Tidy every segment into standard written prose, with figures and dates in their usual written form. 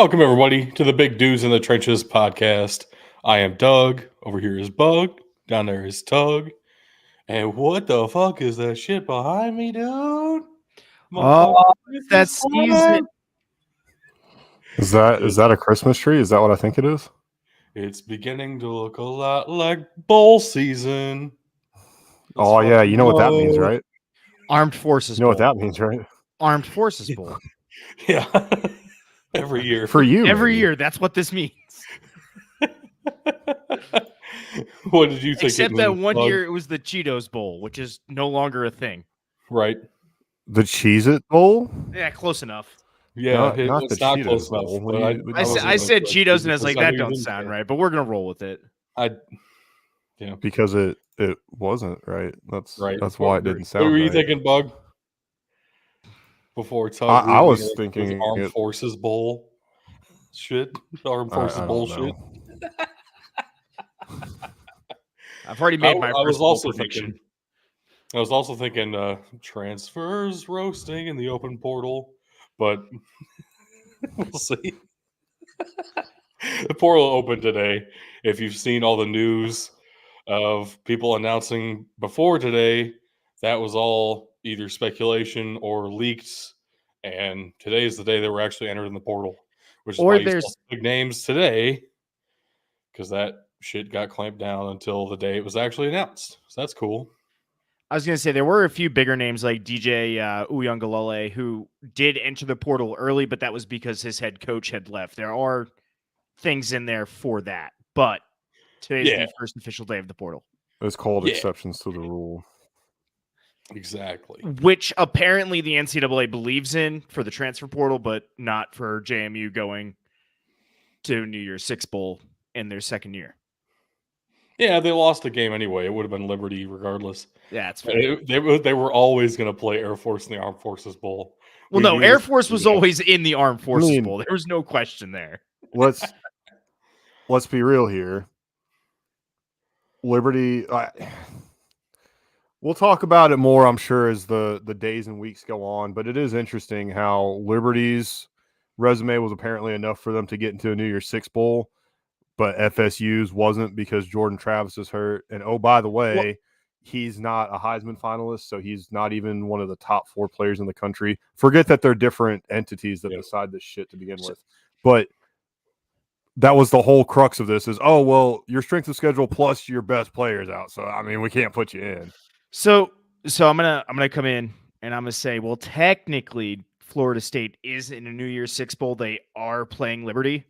Welcome, everybody, to the Big Dudes in the Trenches podcast. I am Doug. Over here is Bug. Down there is Tug. And what the fuck is that shit behind me, dude? Oh, that season. Is that a Christmas tree? Is that what I think it is? It's beginning to look a lot like bowl season. Oh, yeah. You know what that means, right? Armed Forces You know Bowl. what that means, right? Armed Forces Bowl. Yeah. Every year. For you. Every maybe. year. That's what this means. What did you think? Except that one Bug? year it was the Cheetos Bowl, which is no longer a thing. Right. The Cheez-It Bowl? Yeah, close enough. Yeah, Not it's the not Cheetos close Bowl. enough. What do but you- what I, do you I said think? Cheetos, and I was like, that Because I don't didn't sound say it. right, but we're going to roll with it. Because it wasn't right. That's Right. That's why it didn't sound What were you right. thinking, Bug? Before Tug, I was revealed thinking his Armed it- Forces Bowl shit. Armed Forces I Bowl don't shit. know. I've already made my I was first bowl also prediction. thinking. I was also thinking transfers roasting in the open portal, but we'll see. The portal opened today. If you've seen all the news of people announcing before today, that was all either speculation or leaked. And today is the day they were actually entered in the portal, which is Or why you saw there's- some big names today, because that shit got clamped down until the day it was actually announced. So that's cool. I was going to say there were a few bigger names like DJ Uyangalele who did enter the portal early, but that was because his head coach had left. There are things in there for that, but today's Yeah. the first official day of the portal, It's called Yeah. exceptions to the rule. Exactly. which apparently the NCAA believes in for the transfer portal, but not for JMU going to New Year's Six Bowl in their second year. Yeah, they lost the game anyway. It would have been Liberty regardless. Yeah, that's fair. They were always going to play Air Force in the Armed Forces Bowl. Well, We no, knew Air this Force was going. always in the Armed Forces mean- Bowl. There was no question there. Let's be real here. Liberty. We'll talk about it more, I'm sure, as the days and weeks go on. But it is interesting how Liberty's resume was apparently enough for them to get into a New Year's Six Bowl, but FSU's wasn't because Jordan Travis is hurt. And oh, by the way, he's not a Heisman finalist, so he's not even one of the top 4 players in the country. Forget that they're different entities that decide this shit to begin with. But that was the whole crux of this is, oh, well, your strength of schedule plus your best players out. So, I mean, we can't put you in. So I'm gonna come in and I'm gonna say, well, technically, Florida State is in a New Year's Six Bowl. They are playing Liberty.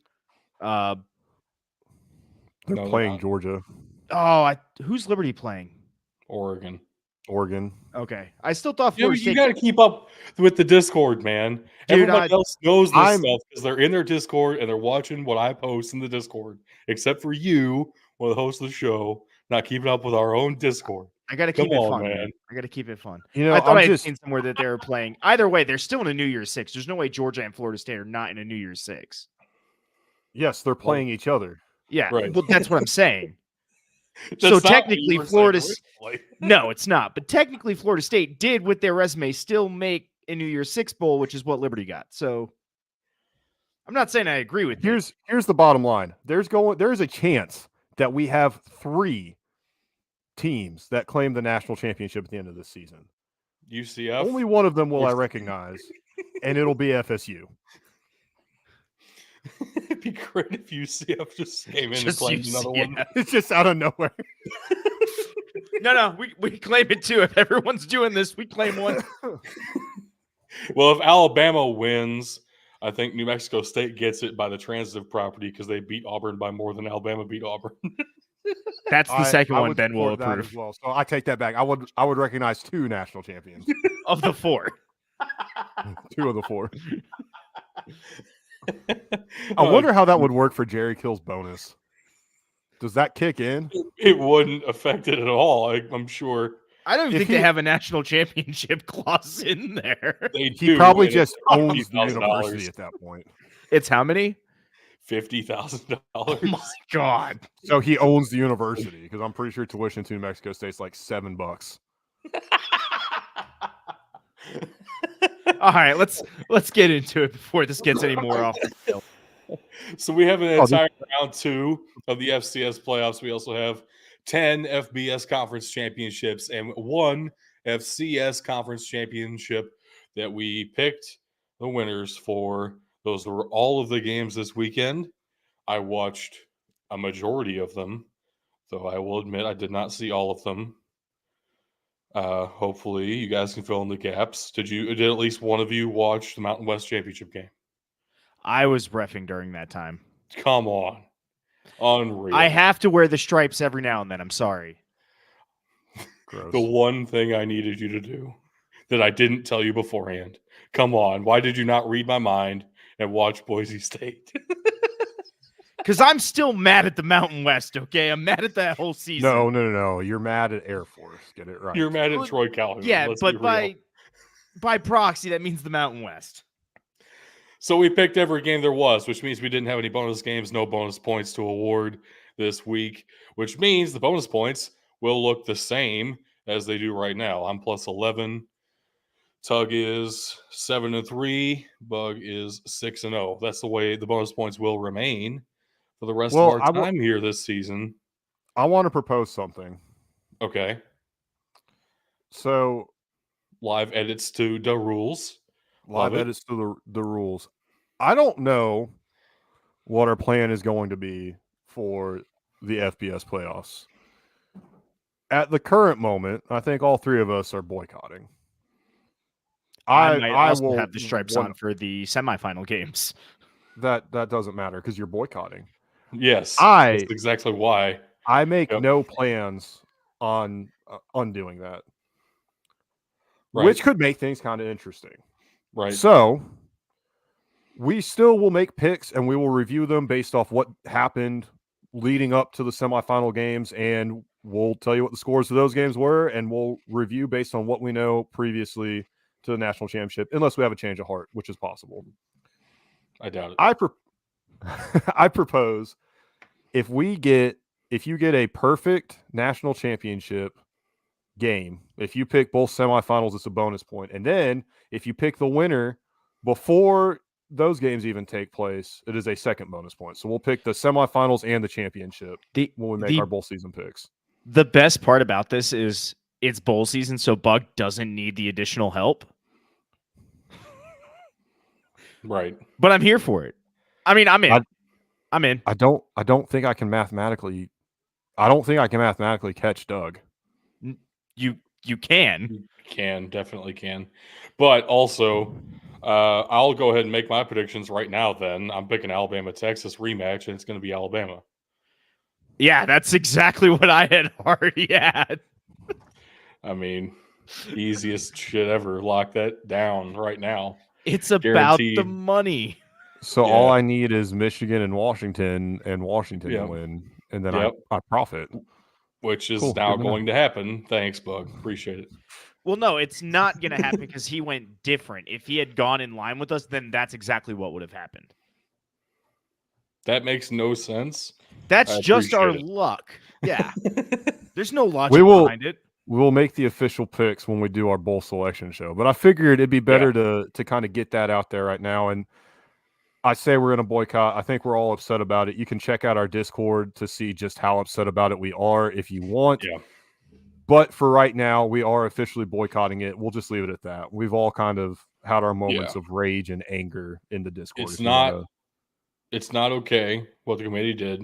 They're No, they're playing not. Georgia, Who's Liberty playing? Oregon. Oregon. Okay, I still thought Yeah, Florida you State. got to keep up with the Discord, man. Dude, Everybody else knows this I'm- stuff because they're in their Discord and they're watching what I post in the Discord. Except for you, one of the hosts of the show, not keeping up with our own Discord. I got to Come keep it on, fun, man. man. I got to keep it fun. You know, I thought I I'm had just seen somewhere that they were playing. Either way, they're still in a New Year's Six. There's no way Georgia and Florida State are not in a New Year's Six. yes, they're playing each other. Yeah, Right. well, that's what I'm saying. That's So not what you technically, were saying Florida's- originally. No, it's not. But technically, Florida State did, with their resume, still make a New Year's Six Bowl, which is what Liberty got. So I'm not saying I agree with you. Here's the bottom line. There's a chance that we have 3 teams that claim the national championship at the end of this season. UCF. Only one of them will I Which- recognize, and it'll be FSU. It'd be great if UCF just came in and Just claimed another one. UCF. It's just out of nowhere. No, we claim it too. If everyone's doing this, we claim one. Well, if Alabama wins, I think New Mexico State gets it by the transitive property because they beat Auburn by more than Alabama beat Auburn. That's the second I one would Ben will support that approve as well. So I take that back. I would recognize 2 national champions. of the 4. 2 of the 4. I wonder how that would work for Jerry Kill's bonus. Does that kick in? It wouldn't affect it at all. I'm sure I don't even If think he- they have a national championship clause in there. they do. He probably and just it's owns the $50,000. university at that point. It's how many? $50,000. Oh my god! So he owns the university because I'm pretty sure tuition to New Mexico State's like $7. All right, let's get into it before this gets any more off the field. So we have an Oh, this- entire round 2 of the FCS playoffs. We also have 10 FBS conference championships and 1 FCS conference championship that we picked the winners for. Those were all of the games this weekend. I watched a majority of them, though I will admit I did not see all of them. Hopefully you guys can fill in the gaps. Did at least one of you watch the Mountain West Championship game? I was reffing during that time. Come on. Unreal. I have to wear the stripes every now and then. I'm sorry. gross. The one thing I needed you to do that I didn't tell you beforehand. Come on. Why did you not read my mind and watch Boise State? Because I'm still mad at the Mountain West, okay? I'm mad at that whole season. No. You're mad at Air Force. Get it right. You're mad at Well, Troy Calhoun. Yeah, Let's be but real. by proxy, that means the Mountain West. So we picked every game there was, which means we didn't have any bonus games, no bonus points to award this week, which means the bonus points will look the same as they do right now. I'm plus 11. Tug is 7-3. Bug is 6-0. That's the way the bonus points will remain for the rest of our time here this season. I want to propose something. Okay. So Live edits to the rules. live edits to the rules. I don't know what our plan is going to be for the FBS playoffs. At the current moment, I think all 3 of us are boycotting. I might also will have the stripes on for the semifinal games. That doesn't matter because you're boycotting. Yes. That's exactly why. I make no plans on undoing that. Right. Which could make things kind of interesting. Right. So we still will make picks and we will review them based off what happened leading up to the semifinal games, and we'll tell you what the scores of those games were, and we'll review based on what we know previously to the national championship, unless we have a change of heart, which is possible. I doubt it. I propose if you get a perfect national championship game, if you pick both semifinals, it's a bonus point. And then if you pick the winner before those games even take place, it is a second bonus point. So we'll pick the semifinals and the championship when we make our bowl season picks. The best part about this is it's bowl season, so Bug doesn't need the additional help. Right. But I'm here for it. I mean, I'm in. I'm in. I don't think I can mathematically catch Doug. You can. You can, definitely can. But also, I'll go ahead and make my predictions right now then. I'm picking Alabama-Texas rematch, and it's going to be Alabama. Yeah, that's exactly what I had already had. I mean, easiest shit ever. Lock that down right now. It's about Guaranteed. the money. So all I need is Michigan and Washington to win, and then I profit. Which is now going to happen. Thanks, Bug. Appreciate it. Well, no, it's not going to happen because he went different. If he had gone in line with us, then that's exactly what would have happened. That makes no sense. That's just our luck. Yeah. There's no logic behind it. We will make the official picks when we do our bowl selection show. But I figured it'd be better to kind of get that out there right now. And I say we're going to boycott. I think we're all upset about it. You can check out our Discord to see just how upset about it we are if you want. Yeah. But for right now, we are officially boycotting it. We'll just leave it at that. We've all kind of had our moments of rage and anger in the Discord. It's not okay what the committee did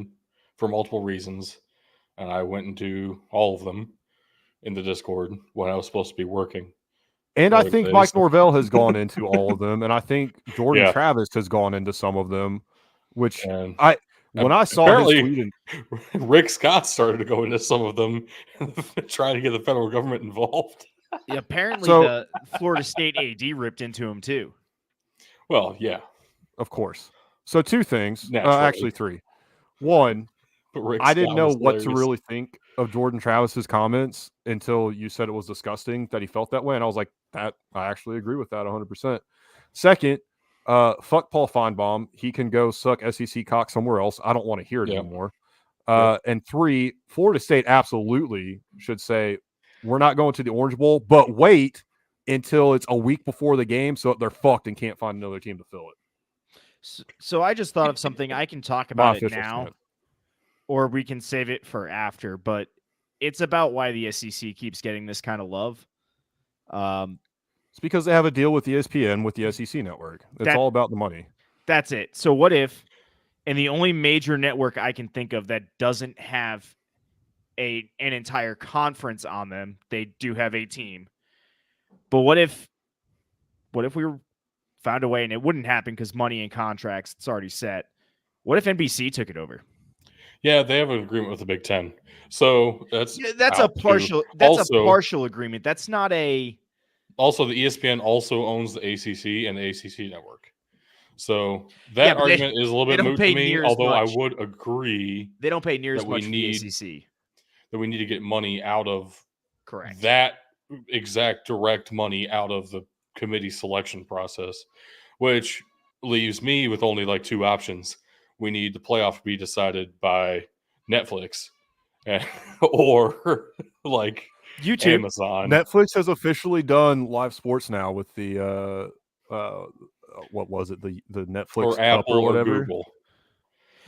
for multiple reasons. And I went into all of them in the Discord when I was supposed to be working. And I think Mike Norvell has gone into all of them. And I think Jordan Travis has gone into some of them, which when I saw his tweet, Rick Scott started to go into some of them, trying to get the federal government involved. Yeah, apparently the Florida State AD ripped into him too. Well, yeah. Of course. So 2 things, actually 3. One, I didn't know what to really think of Jordan Travis's comments until you said it was disgusting that he felt that way. And I was like, I actually agree with that 100%. Second, fuck Paul Feinbaum. He can go suck SEC cock somewhere else. I don't want to hear it anymore. And 3, Florida State absolutely should say, we're not going to the Orange Bowl, but wait until it's a week before the game so they're fucked and can't find another team to fill it. So I just thought of something. I can talk My about it official now, stance. or we can save it for after. But it's about why the SEC keeps getting this kind of love. It's because they have a deal with ESPN with the SEC network. It's That- all about the money. That's it. So what if, and the only major network I can think of that doesn't have an entire conference on them, they do have a team. But what if we found a way, and it wouldn't happen because money and contracts, it's already set. What if NBC took it over? Yeah, they have an agreement with the Big Ten, so that's That's a out too. partial. That's Also- a partial agreement. That's not a. Also, the ESPN also owns the ACC and the ACC network, so that but they- argument is a little they bit don't moot pay to me. near as Although I much. would agree They don't pay near as that we much for need- the ACC. that we need to get money out of Correct. that exact direct money out of the committee selection process, which leaves me with only like two options. We need the playoff to be decided by Netflix or like YouTube. Amazon. Netflix has officially done live sports now with the what was it, the Netflix or Cup Apple or or whatever. Google.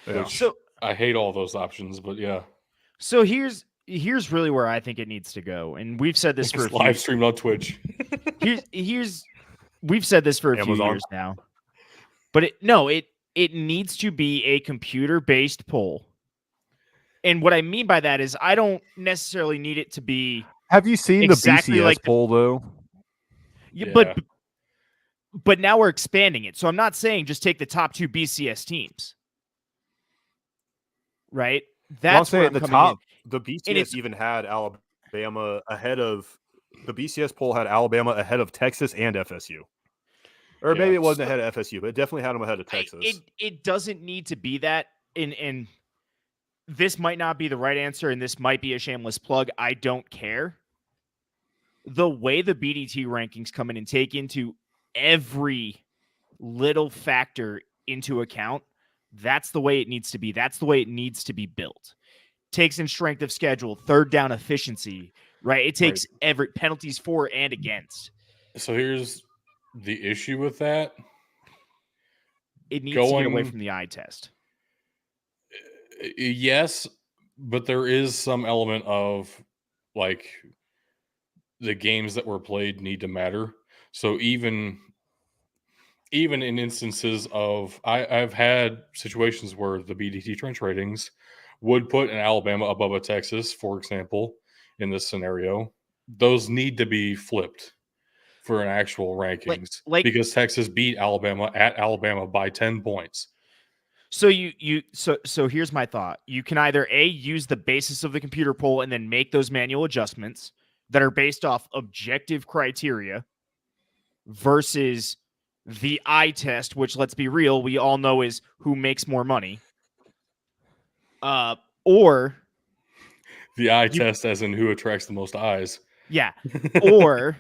Yeah. Which So I hate all those options, but yeah. so here's really where I think it needs to go, and we've said this for a It's few, live streamed on Twitch. here's we've said this for a few Amazon. years now, but it needs to be a computer based poll. And what I mean by that is I don't necessarily need it to be Have you seen exactly the BCS like the- poll though? yeah, Yeah. but now we're expanding it. So I'm not saying just take the top 2 BCS teams. Right? Well, I'm That's where saying I'm the coming top, in. the BCS even had Alabama ahead of the BCS poll had Alabama ahead of Texas and FSU. Or Yeah. maybe it wasn't ahead of FSU, but it definitely had them ahead of Texas. It doesn't need to be that. And this might not be the right answer, and this might be a shameless plug. I don't care. The way the BDT rankings come in and take into every little factor into account, that's the way it needs to be. That's the way it needs to be built. Takes in strength of schedule, third down efficiency, right? It takes every penalties for and against. So here's the issue with that. It needs to get away from the eye test. Yes, but there is some element of like the games that were played need to matter. So even in instances of I've had situations where the BDT trench ratings would put an Alabama above a Texas, for example, in this scenario. Those need to be flipped for an actual rankings because Texas beat Alabama at Alabama by 10 points. So so here's my thought. You can either use the basis of the computer poll and then make those manual adjustments that are based off objective criteria versus the eye test, which, let's be real, we all know is who makes more money. Or the eye test as in who attracts the most eyes. Yeah. Or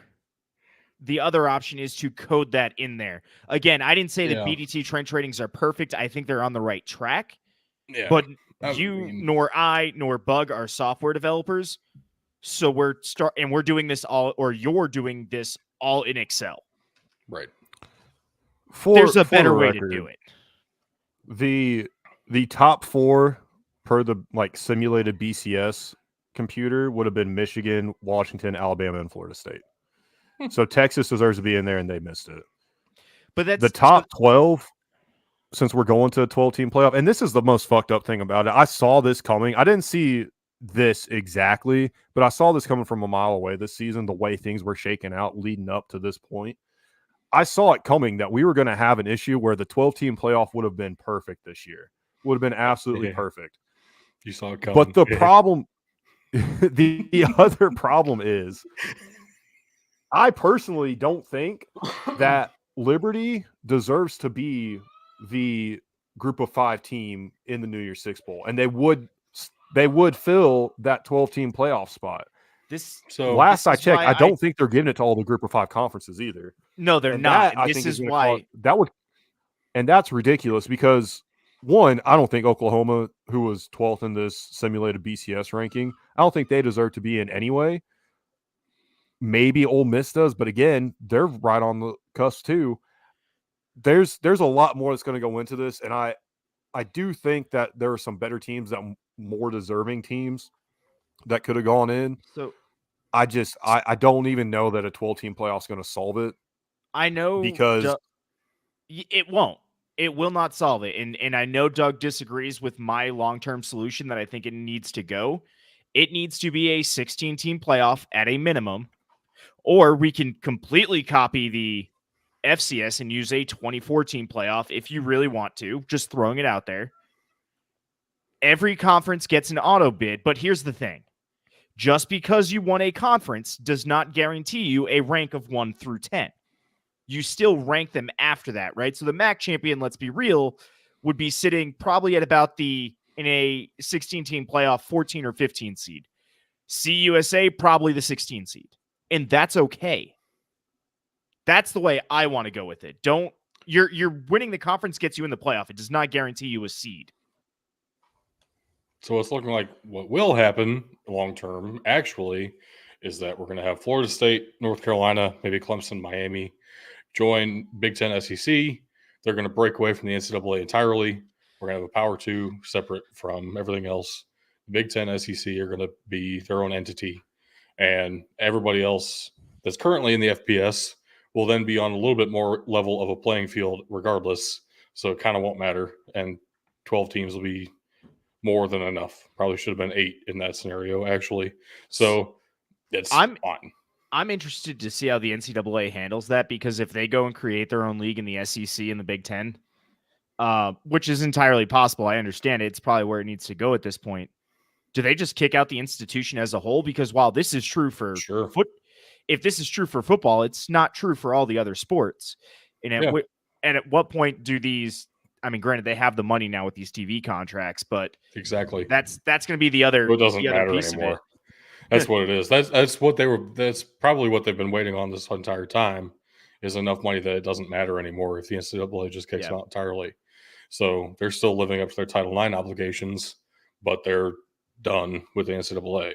the other option is to code that in there. Again, I didn't say the BDT trench ratings are perfect. I think they're on the right track. Yeah. But nor I nor Bug are software developers. So we're doing this all, or you're doing this all in Excel. Right. There's a better way to do it. The top 4 per the simulated BCS computer would have been Michigan, Washington, Alabama, and Florida State. So Texas deserves to be in there, and they missed it. But that's the top 12, since we're going to a 12-team playoff, and this is the most fucked up thing about it. I saw this coming. I didn't see this exactly, but I saw this coming from a mile away this season, the way things were shaking out leading up to this point. I saw it coming that we were going to have an issue where the 12-team playoff would have been perfect this year. Would have been absolutely perfect. You saw it coming. But the problem, the other problem is, I personally don't think that Liberty deserves to be the group of 5 team in the New Year's Six Bowl, and they would fill that 12-team playoff spot. Last I checked, I don't think they're giving it to all the group of 5 conferences either. No, they're not. And this is why and that's ridiculous because, one, I don't think Oklahoma, who was 12th in this simulated BCS ranking, I don't think they deserve to be in anyway. Maybe Ole Miss does, but again, they're right on the cusp too. there's a lot more that's going to go into this, and I do think that there are some better teams, that more deserving teams that could have gone in. So I don't even know that a 12-team playoff is going to solve it, I know because it won't. It will not solve it. And I know Doug disagrees with my long-term solution that I think it needs to go. It needs to be a 16-team playoff at a minimum, or we can completely copy the FCS and use a 24-team playoff if you really want to, just throwing it out there. Every conference gets an auto bid, but here's the thing. Just because you won a conference does not guarantee you a rank of 1 through 10. You still rank them after that, right? So the MAC champion, let's be real, would be sitting probably at about in a 16-team playoff, 14 or 15 seed. CUSA, probably the 16 seed. And that's okay. That's the way I want to go with it. You're winning the conference gets you in the playoff. It does not guarantee you a seed. So it's looking like what will happen long term, actually, is that we're going to have Florida State, North Carolina, maybe Clemson, Miami join Big Ten SEC. They're going to break away from the NCAA entirely. We're going to have a Power 2 separate from everything else. Big Ten SEC are going to be their own entity. And everybody else that's currently in the FBS will then be on a little bit more level of a playing field regardless. So it kind of won't matter. And 12 teams will be more than enough. Probably should have been 8 in that scenario, actually. So it's fine. I'm interested to see how the NCAA handles that, because if they go and create their own league in the SEC and the Big Ten, which is entirely possible, I understand it. It's probably where it needs to go at this point. Do they just kick out the institution as a whole? Because while this is true for if this is true for football, it's not true for all the other sports. And at what point do these? I mean, granted, they have the money now with these TV contracts, but exactly that's going to be the other. It doesn't the other matter piece anymore. Of it. That's what it is. That's what they were. That's probably what they've been waiting on this entire time. Is enough money that it doesn't matter anymore if the NCAA just kicks out entirely. So they're still living up to their Title IX obligations, but they're done with the NCAA.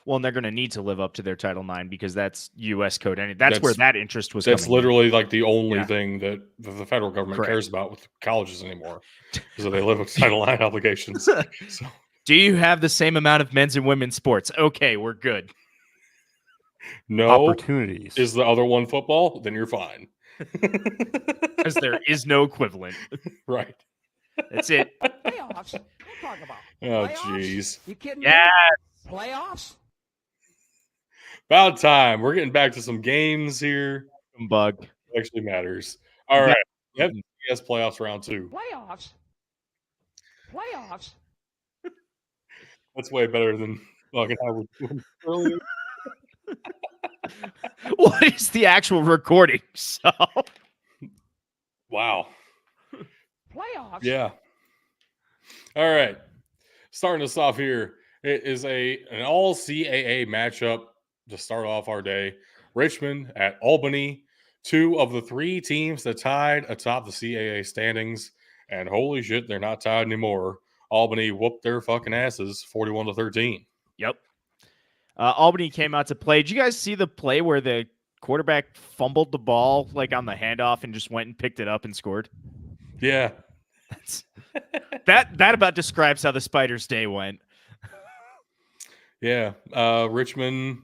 Well, and they're going to need to live up to their Title IX because that's U.S. code. And that's where that interest was. That's literally like the only thing that the federal government cares about with colleges anymore, so they live up to Title IX obligations. So. Do you have the same amount of men's and women's sports? Okay, we're good. No opportunities. Is the other one football? Then you're fine. Because there is no equivalent. Right. That's it. Playoffs? Don't talk about Oh, jeez. You kidding me? Playoffs? About time. We're getting back to some games here. Bug. It actually matters. All right. FCS playoffs round 2. Playoffs? That's way better than fucking how we were earlier. What is the actual recording? So, wow. Playoffs? Yeah. All right. Starting us off here. It is an all CAA matchup to start off our day. Richmond at Albany. 2 of the 3 teams that tied atop the CAA standings. And holy shit, they're not tied anymore. Albany whooped their fucking asses 41-13. Yep. Albany came out to play. Did you guys see the play where the quarterback fumbled the ball like on the handoff and just went and picked it up and scored? Yeah. That about describes how the Spiders' day went. Yeah. Richmond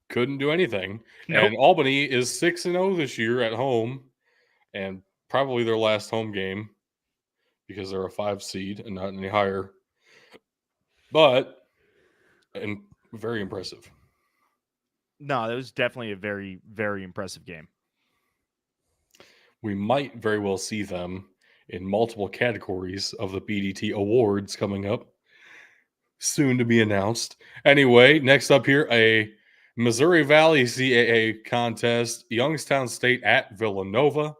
couldn't do anything. Nope. And Albany is 6-0 this year at home, and probably their last home game because they're a 5 seed and not any higher. But very impressive. No, that was definitely a very, very impressive game. We might very well see them in multiple categories of the BDT Awards coming up. Soon to be announced. Anyway, next up here, a Missouri Valley CAA contest. Youngstown State at Villanova.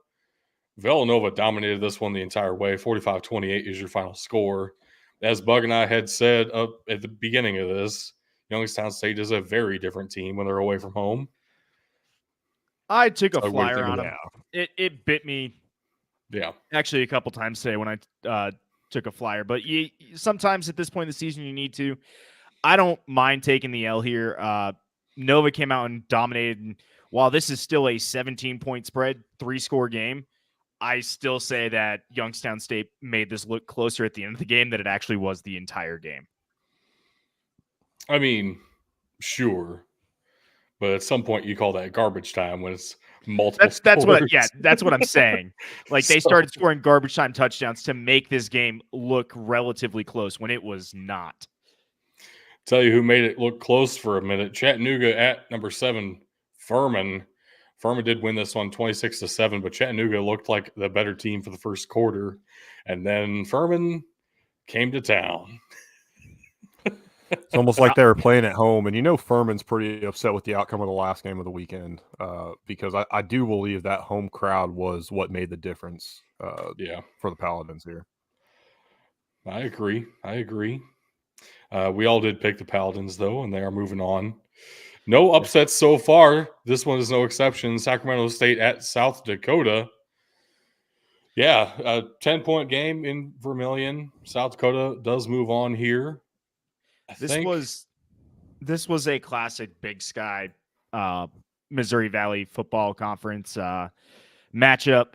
Villanova dominated this one the entire way. 45-28 is your final score. As Bug and I had said up at the beginning of this, Youngstown State is a very different team when they're away from home. I took a flyer on them. It bit me. Yeah. Actually, a couple times today when I took a flyer. But sometimes at this point in the season, you need to. I don't mind taking the L here. Nova came out and dominated. And while this is still a 17-point spread, 3-score game, I still say that Youngstown State made this look closer at the end of the game than it actually was the entire game. I mean, sure, but at some point you call that garbage time when it's multiple. That's what scores. that's what I'm saying. Like they So- started scoring garbage time touchdowns to make this game look relatively close when it was not. Tell you who made it look close for a minute. Chattanooga at number 7, Furman. Furman did win this one 26-7, but Chattanooga looked like the better team for the first quarter. And then Furman came to town. It's almost like they were playing at home, and Furman's pretty upset with the outcome of the last game of the weekend because I do believe that home crowd was what made the difference Yeah, for the Paladins here. I agree. We all did pick the Paladins, though, and they are moving on. No upsets so far. This one is no exception. Sacramento State at South Dakota. Yeah, a 10-point game in Vermilion. South Dakota does move on here. This was a classic Big Sky Missouri Valley Football Conference matchup.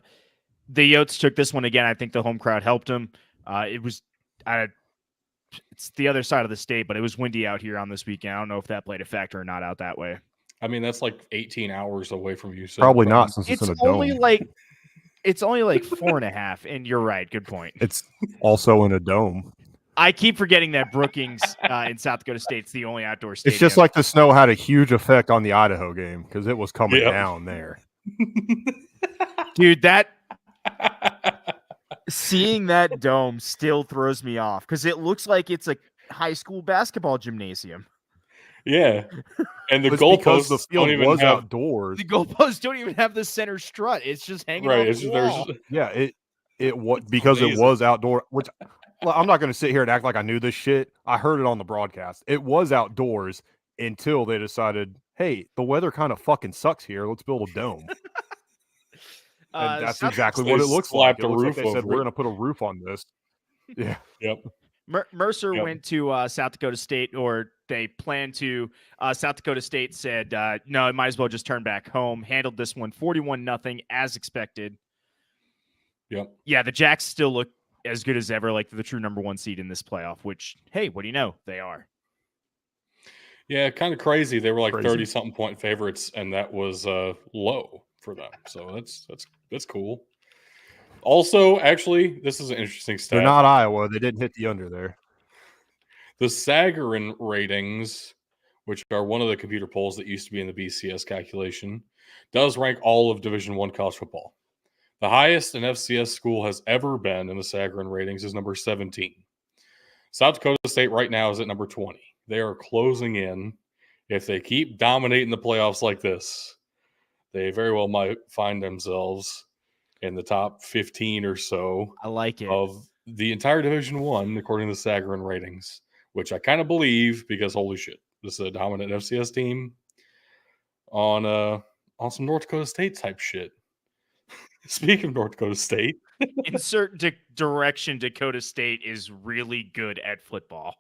The Yotes took this one again. I think the home crowd helped them. It's the other side of the state, but it was windy out here on this weekend. I don't know if that played a factor or not out that way. I mean, that's like 18 hours away from you. So Probably not, since it's in a only dome. it's only like 4.5, and you're right. Good point. It's also in a dome. I keep forgetting that Brookings in South Dakota State's the only outdoor stadium. It's just like the snow had a huge effect on the Idaho game because it was coming down there. Dude, seeing that dome still throws me off because it looks like it's a high school basketball gymnasium. Yeah, and the It's because goalposts the field don't even was have. outdoors. The goalposts don't even have the center strut. It's just hanging Right, off it's the just, there's wall. Yeah, it was because it amazing. was outdoor. Which I'm not going to sit here and act like I knew this shit. I heard it on the broadcast. It was outdoors until they decided, hey, the weather kind of fucking sucks here. Let's build a dome. And that's exactly They what it looks like. slapped It a looks like roof they said, over we're it. going to put a roof on this. Yeah. Yep. Mercer Yep. went to South Dakota State, or they planned to. South Dakota State said, no, it might as well just turn back home. Handled this one 41-0 as expected. Yep. Yeah, the Jacks still look as good as ever, like the true number 1 seed in this playoff, which, hey, what do you know? They are. Yeah, kind of crazy. They were like Crazy. 30-something point favorites, and that was low for them. So that's cool. Also, actually, this is an interesting stat. They're not Iowa. They didn't hit the under there. The Sagarin ratings, which are one of the computer polls that used to be in the BCS calculation, does rank all of Division I college football. The highest an FCS school has ever been in the Sagarin ratings is number 17. South Dakota State right now is at number 20. They are closing in. If they keep dominating the playoffs like this, they very well might find themselves in the top 15 or so I like it. of the entire Division I, according to the Sagarin ratings, which I kind of believe because holy shit, this is a dominant FCS team on some North Dakota State type shit. Speaking of North Dakota State, In certain direction, Dakota State is really good at football.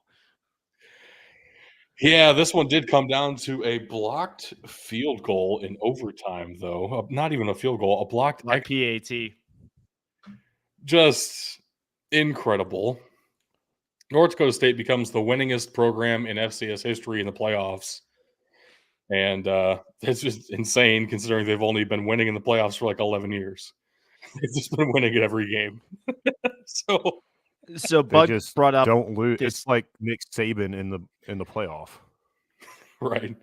yeah, this one did come down to a blocked field goal in overtime, though. Not even a field goal, a blocked Like PAT. Just incredible. North Dakota State becomes the winningest program in FCS history in the playoffs. And it's just insane considering they've only been winning in the playoffs for like 11 years. They've just been winning at every game. So So They Bug just brought up don't lose. this- It's like Nick Saban in the playoff. right.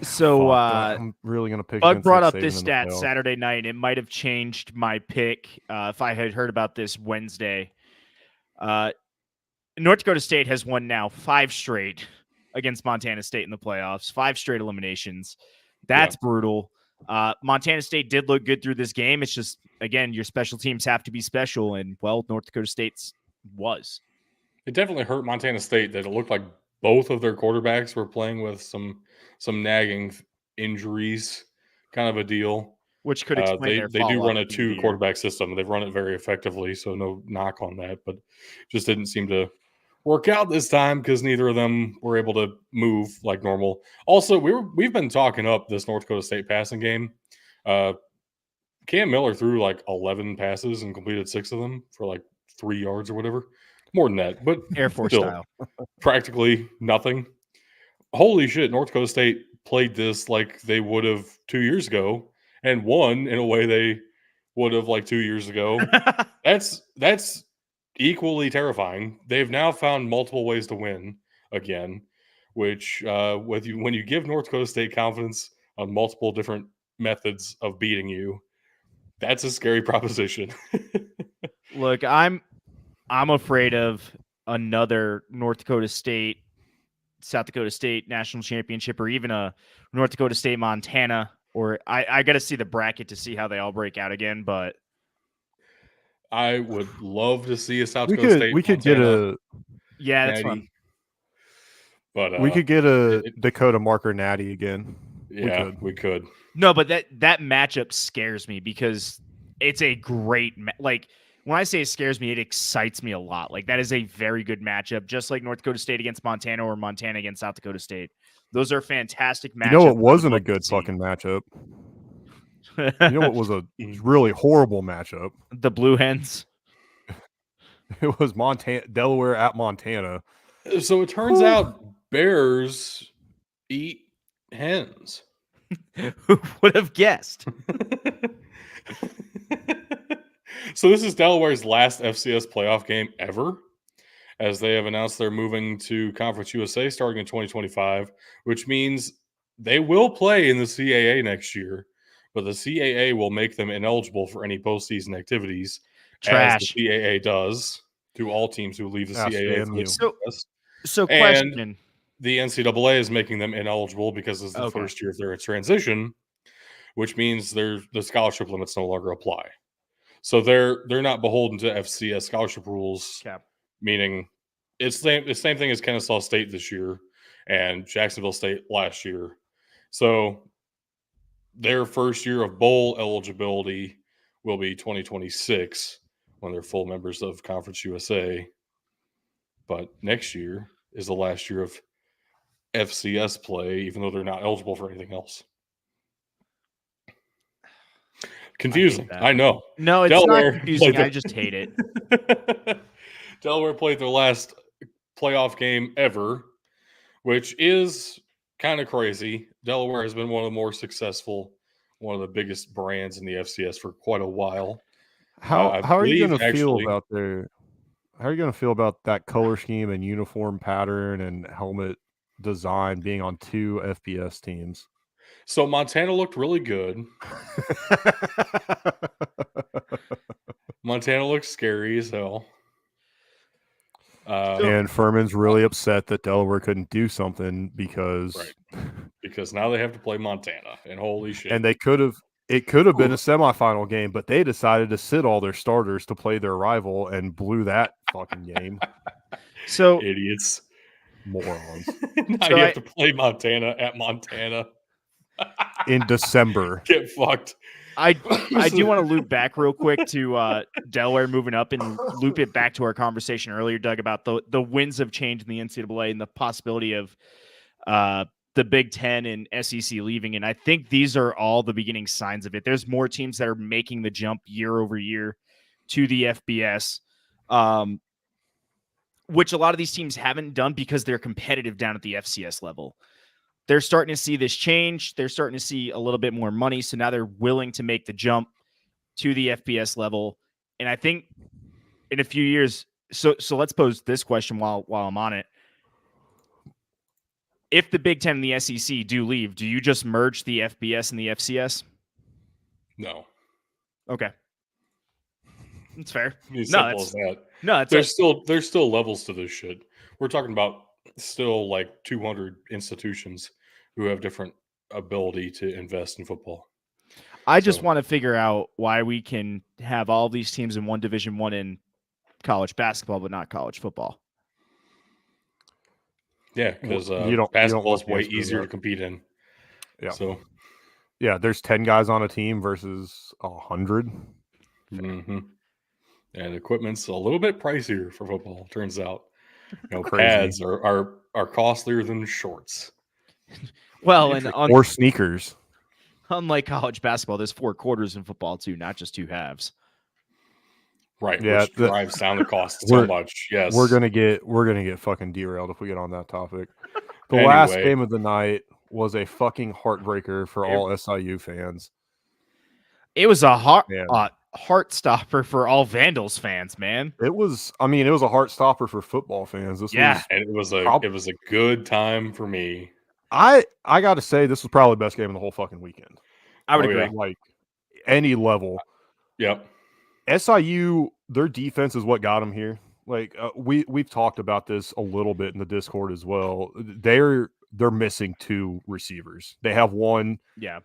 so Fuck, I'm really gonna pick. Bug against brought Nick up Saban this in the stat playoff. Saturday night. It might have changed my pick if I had heard about this Wednesday. North Dakota State has won now 5 straight against Montana State in the playoffs. 5 straight eliminations. That's brutal. Montana State did look good through this game. It's just, again, your special teams have to be special, and, well, North Dakota State's was. It definitely hurt Montana State that it looked like both of their quarterbacks were playing with some nagging injuries, kind of a deal. Which could explain their they do fall run off a at the end of the 2 year. quarterback system. They've run it very effectively, so no knock on that. But just didn't seem to work out this time because neither of them were able to move like normal. Also, we've been talking up this North Dakota State passing game. Cam Miller threw like 11 passes and completed 6 of them for like 3 yards or whatever. More than that, but Air Force still, style. practically nothing. Holy shit, North Dakota State played this like they would have 2 years ago and won in a way they would have like 2 years ago. That's equally terrifying. They've now found multiple ways to win again, which when you give North Dakota State confidence on multiple different methods of beating you, that's a scary proposition. Look, I'm afraid of another North Dakota State, South Dakota State national championship, or even a North Dakota State Montana. Or I got to see the bracket to see how they all break out again. But I would love to see a South Dakota State we could Montana get a yeah, that's natty, fun. but we could get a Dakota Marker natty again. yeah, we could. No, but that matchup scares me because it's a great like when I say it scares me, it excites me a lot. Like that is a very good matchup, just like North Dakota State against Montana or Montana against South Dakota State. Those are fantastic matchups. You know, it wasn't a good fucking matchup. You know what was a really horrible matchup? The Blue Hens. It was Delaware at Montana. So it turns out bears eat hens. Who would have guessed? So this is Delaware's last FCS playoff game ever, as they have announced they're moving to Conference USA starting in 2025, which means they will play in the CAA next year, but the CAA will make them ineligible for any postseason activities, Trash. as the CAA does to all teams who leave the CAA. For the So question. And the NCAA is making them ineligible because it's the first year of their transition, which means the scholarship limits no longer apply. So they're not beholden to FCS scholarship rules, meaning it's the same thing as Kennesaw State this year and Jacksonville State last year. So their first year of bowl eligibility will be 2026 when they're full members of Conference USA. But next year is the last year of FCS play, even though they're not eligible for anything else. Confusing. I know. No, it's Delaware not confusing. I just hate it. Delaware played their last playoff game ever, which is kind of crazy. Delaware has been one of the more successful, one of the biggest brands in the FCS for quite a while. How are you going to feel about How are you going to feel about that color scheme and uniform pattern and helmet design being on 2 FBS teams? So Montana looked really good. Montana looks scary as hell. And Furman's really upset that Delaware couldn't do something because now they have to play Montana, and holy shit. And it could have been a semifinal game, but they decided to sit all their starters to play their rival and blew that fucking game. So idiots. Morons. Now you have to play Montana at Montana. In December. Get fucked. I do want to loop back real quick to Delaware moving up and loop it back to our conversation earlier, Doug, about the winds of change in the NCAA and the possibility of the Big Ten and SEC leaving. And I think these are all the beginning signs of it. There's more teams that are making the jump year over year to the FBS, which a lot of these teams haven't done because they're competitive down at the FCS level. They're starting to see this change. They're starting to see a little bit more money. So now they're willing to make the jump to the FBS level. And I think in a few years, so let's pose this question while I'm on it. If the Big Ten and the SEC do leave, do you just merge the FBS and the FCS? No. Okay. That's fair. Simple as that. No, there's still levels to this shit. We're talking about still like 200 institutions who have different ability to invest in football. I just want to figure out why we can have all these teams in one Division I in college basketball, but not college football. Yeah, because basketball is way easier to compete in. Yeah. So, yeah, there's 10 guys on a team versus 100. Mm-hmm. And equipment's a little bit pricier for football, turns out. Pads are costlier than shorts. Well, or sneakers. Unlike college basketball, there's 4 quarters in football too, not just 2 halves. Right, Yeah, which drives down the cost so we're- much. Yes. We're gonna get fucking derailed if we get on that topic. The last Anyway. game of the night was a fucking heartbreaker for all SIU fans. It was a Yeah. heart stopper for all Vandals fans, man. It was a heart stopper for football fans. This Yeah. was And it was a good time for me. I gotta say this was probably the best game of the whole fucking weekend. I would Oh, agree. yeah. Like any level. Yep. SIU, their defense is what got them here. Like we've talked about this a little bit in the Discord as well. They're missing 2 receivers. They have one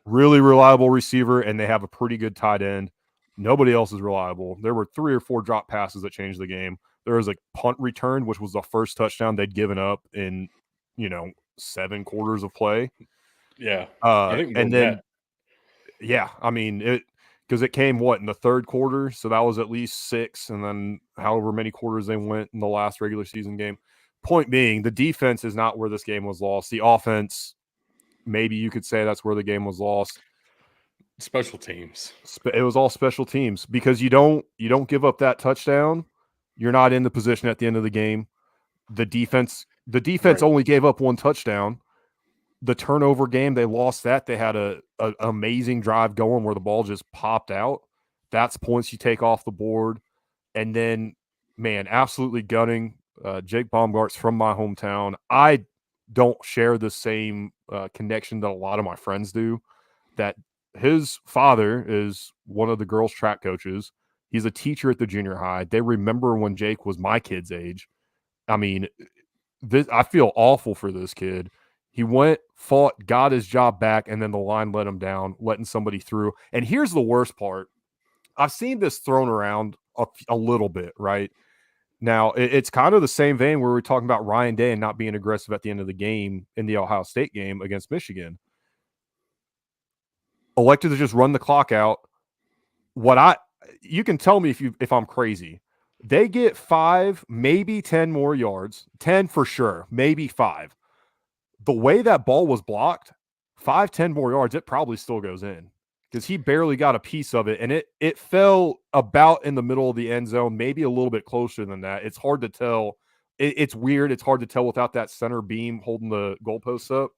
really reliable receiver, and they have a pretty good tight end. Nobody else is reliable. There were 3 or 4 drop passes that changed the game. There was a punt return, which was the first touchdown they'd given up in 7 quarters of play. Yeah. I think and then because it came in the 3rd quarter, so that was at least 6, and then however many quarters they went in the last regular season game. Point being, the defense is not where this game was lost. The offense, maybe you could say that's where the game was lost. Special teams. It was all special teams because you don't give up that touchdown. You're not in the position at the end of the game. The defense Right. only gave up 1 touchdown. The turnover game, they lost that. They had a amazing drive going where the ball just popped out. That's points you take off the board. And then, man, absolutely gunning. Jake Baumgart's from my hometown. I don't share the same connection that a lot of my friends do. That his father is one of the girls' track coaches. He's a teacher at the junior high. They remember when Jake was my kid's age. I mean, I feel awful for this kid. He went, fought, got his job back, and then the line let him down, letting somebody through. And here's the worst part. I've seen this thrown around a little bit, right? Now, it's kind of the same vein where we're talking about Ryan Day and not being aggressive at the end of the game in the Ohio State game against Michigan. Elected to just run the clock out. You can tell me if I'm crazy. They get 5, maybe 10 more yards. 10 for sure, maybe 5. The way that ball was blocked, 5-10 more yards, it probably still goes in because he barely got a piece of it, and it fell about in the middle of the end zone, maybe a little bit closer than that. It's hard to tell. It's weird. It's hard to tell without that center beam holding the goalposts up.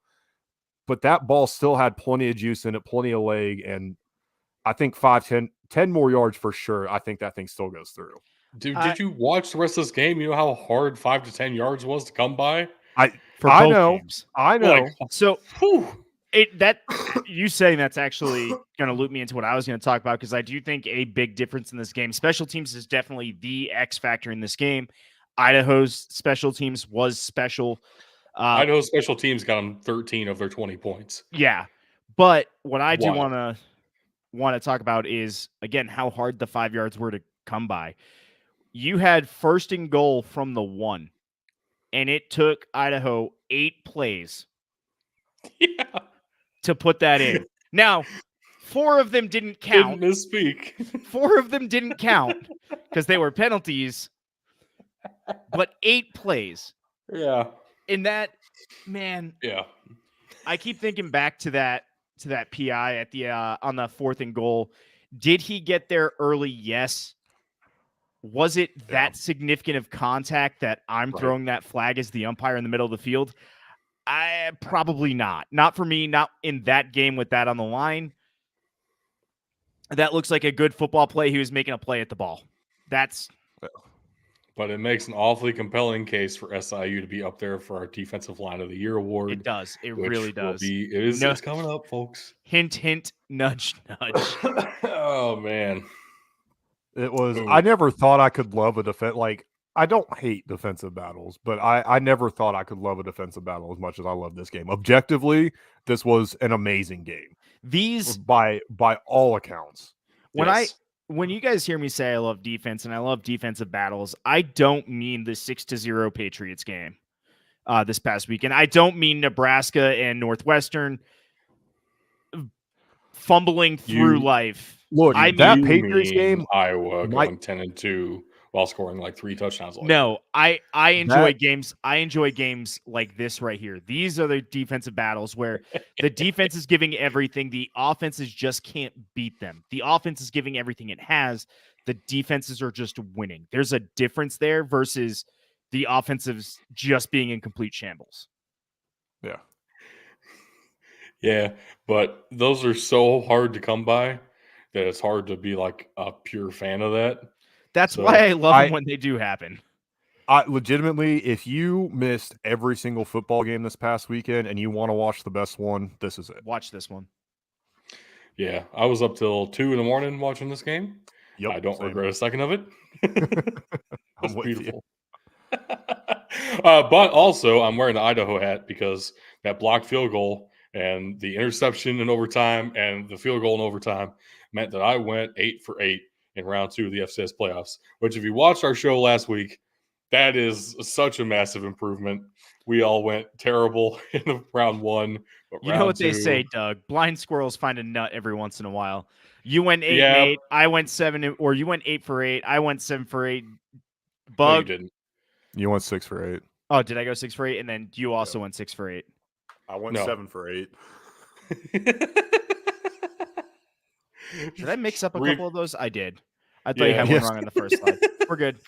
But that ball still had plenty of juice in it, plenty of leg, and I think 5-10 more yards for sure. I think that thing still goes through. Dude, did you watch the rest of this game? You know how hard 5 to 10 yards was to come by? For both games. I know. Like, So whew. you saying that's actually going to loop me into what I was going to talk about, because I do think a big difference in this game. Special teams is definitely the X factor in this game. Idaho's special teams was special. Idaho's special teams got them 13 of their 20 points. Yeah, but what I do Wild. want to talk about is, again, how hard the 5 yards were to come by. You had 1st and goal from the 1, and it took Idaho 8 plays Yeah. to put that in. Now, 4 of them didn't count. Didn't misspeak. 4 of them didn't count because they were penalties, but 8 plays. Yeah. And that, man, Yeah. I keep thinking back to that PI at the on the 4th and goal. Did he get there early? Yes. Was it that significant of contact that I'm throwing that flag as the umpire in the middle of the field? Probably not. Not for me, not in that game with that on the line. That looks like a good football play. He was making a play at the ball. But it makes an awfully compelling case for SIU to be up there for our Defensive Line of the Year award. It does. It which really will does. It's coming up, folks. Hint, hint, nudge, nudge. Oh, man. It was. Ooh. I never thought I could love a defense. Like, I don't hate defensive battles, but I never thought I could love a defensive battle as much as I love this game. Objectively, this was an amazing game. These, by all accounts. When you guys hear me say I love defense and I love defensive battles, I don't mean the 6-0 Patriots game this past weekend. I don't mean Nebraska and Northwestern fumbling through life. Look, I that You Patriots mean game, Iowa going 10-2 while scoring like 3 touchdowns. No, I enjoy That- games. I enjoy games like this right here. These are the defensive battles where the defense is giving everything. The offenses just can't beat them. The offense is giving everything it has. The defenses are just winning. There's a difference there versus the offensives just being in complete shambles. Yeah. Yeah, but those are so hard to come by that it's hard to be like a pure fan of that. That's So, why I love them when they do happen. I legitimately, if you missed every single football game this past weekend and you want to watch the best one, this is it. Watch this one. Yeah, I was up till 2 in the morning watching this game. Yep, I don't same. regret a second of it. I'm It's with you. beautiful. But also, I'm wearing the Idaho hat because that blocked field goal and the interception in overtime and the field goal in overtime meant that I went 8 for 8 in round 2 of the FCS playoffs, which if you watched our show last week, that is such a massive improvement. We all went terrible in round 1. But You know round what they 2, say, Doug. Blind squirrels find a nut every once in a while. You went 8 Yeah. and 8. I went 7, or you went 8 for 8. I went 7 for 8. No, you Bug. didn't. You went 6 for 8. Oh, did I go 6 for 8? And then you also went 6 for 8. I went No. 7 for 8. Did I mix up a Re- couple of those? I did. I thought you Yeah. had Yes. one wrong on the first slide. We're good.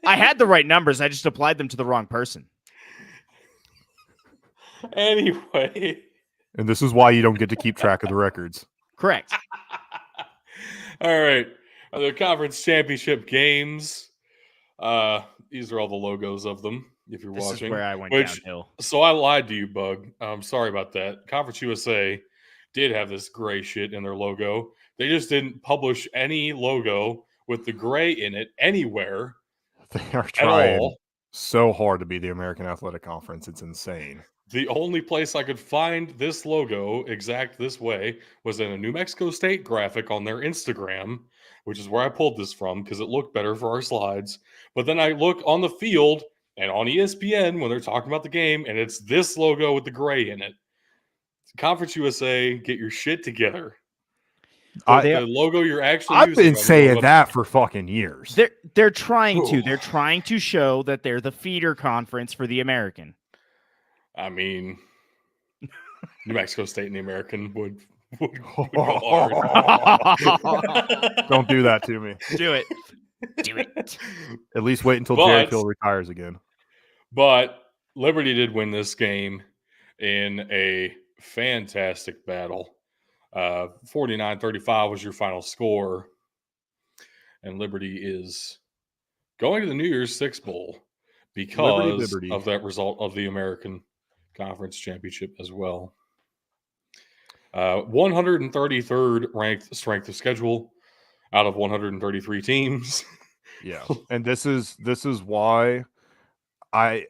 I had the right numbers. I just applied them to the wrong person. Anyway. And this is why you don't get to keep track of the records. Correct. All right. The conference championship games. These are all the logos of them, if you're This watching. is where I went Which- downhill. So I lied to you, Bug. I'm sorry about that. Conference USA did have this gray shit in their logo. They just didn't publish any logo with the gray in it anywhere They are at trying all. so hard to be the American Athletic Conference. It's insane. The only place I could find this logo exact this way was in a New Mexico State graphic on their Instagram, which is where I pulled this from because it looked better for our slides. But then I look on the field and on ESPN when they're talking about the game, and it's this logo with the gray in it. Conference USA, get your shit together. The logo you're actually I've using been on your saying website- that for fucking years. They're trying to. Ooh. They're trying to show that they're the feeder conference for the American. I mean, New Mexico State and the American would go hard. Don't do that to me. Do it. Do it. At least wait until But- Jerry Kill retires again. But Liberty did win this game in a fantastic battle. 49-35 was your final score. And Liberty is going to the New Year's Six Bowl because Liberty. of that result of the American Conference Championship as well. 133rd ranked strength of schedule out of 133 teams. Yeah. And this is why I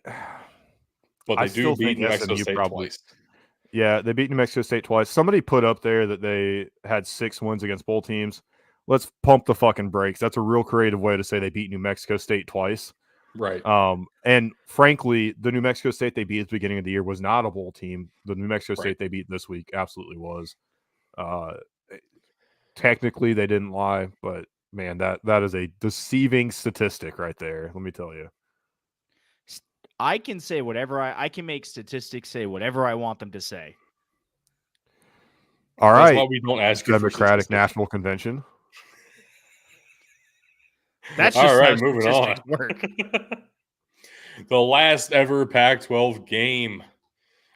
But I they do still beat think New Mexico SMU State probably- twice. Yeah, they beat New Mexico State twice. Somebody put up there that they had 6 wins against bowl teams. Let's pump the fucking brakes. That's a real creative way to say they beat New Mexico State twice. Right. And frankly, the New Mexico State they beat at the beginning of the year was not a bowl team. The New Mexico State Right. they beat this week absolutely was. Technically, they didn't lie, but man, that is a deceiving statistic right there. Let me tell you. I can say whatever I can make statistics say whatever I want them to say. All That's right, why we don't ask you for Democratic statistics. National Convention. That's All just right, how moving statistics on. work. The last ever Pac-12 game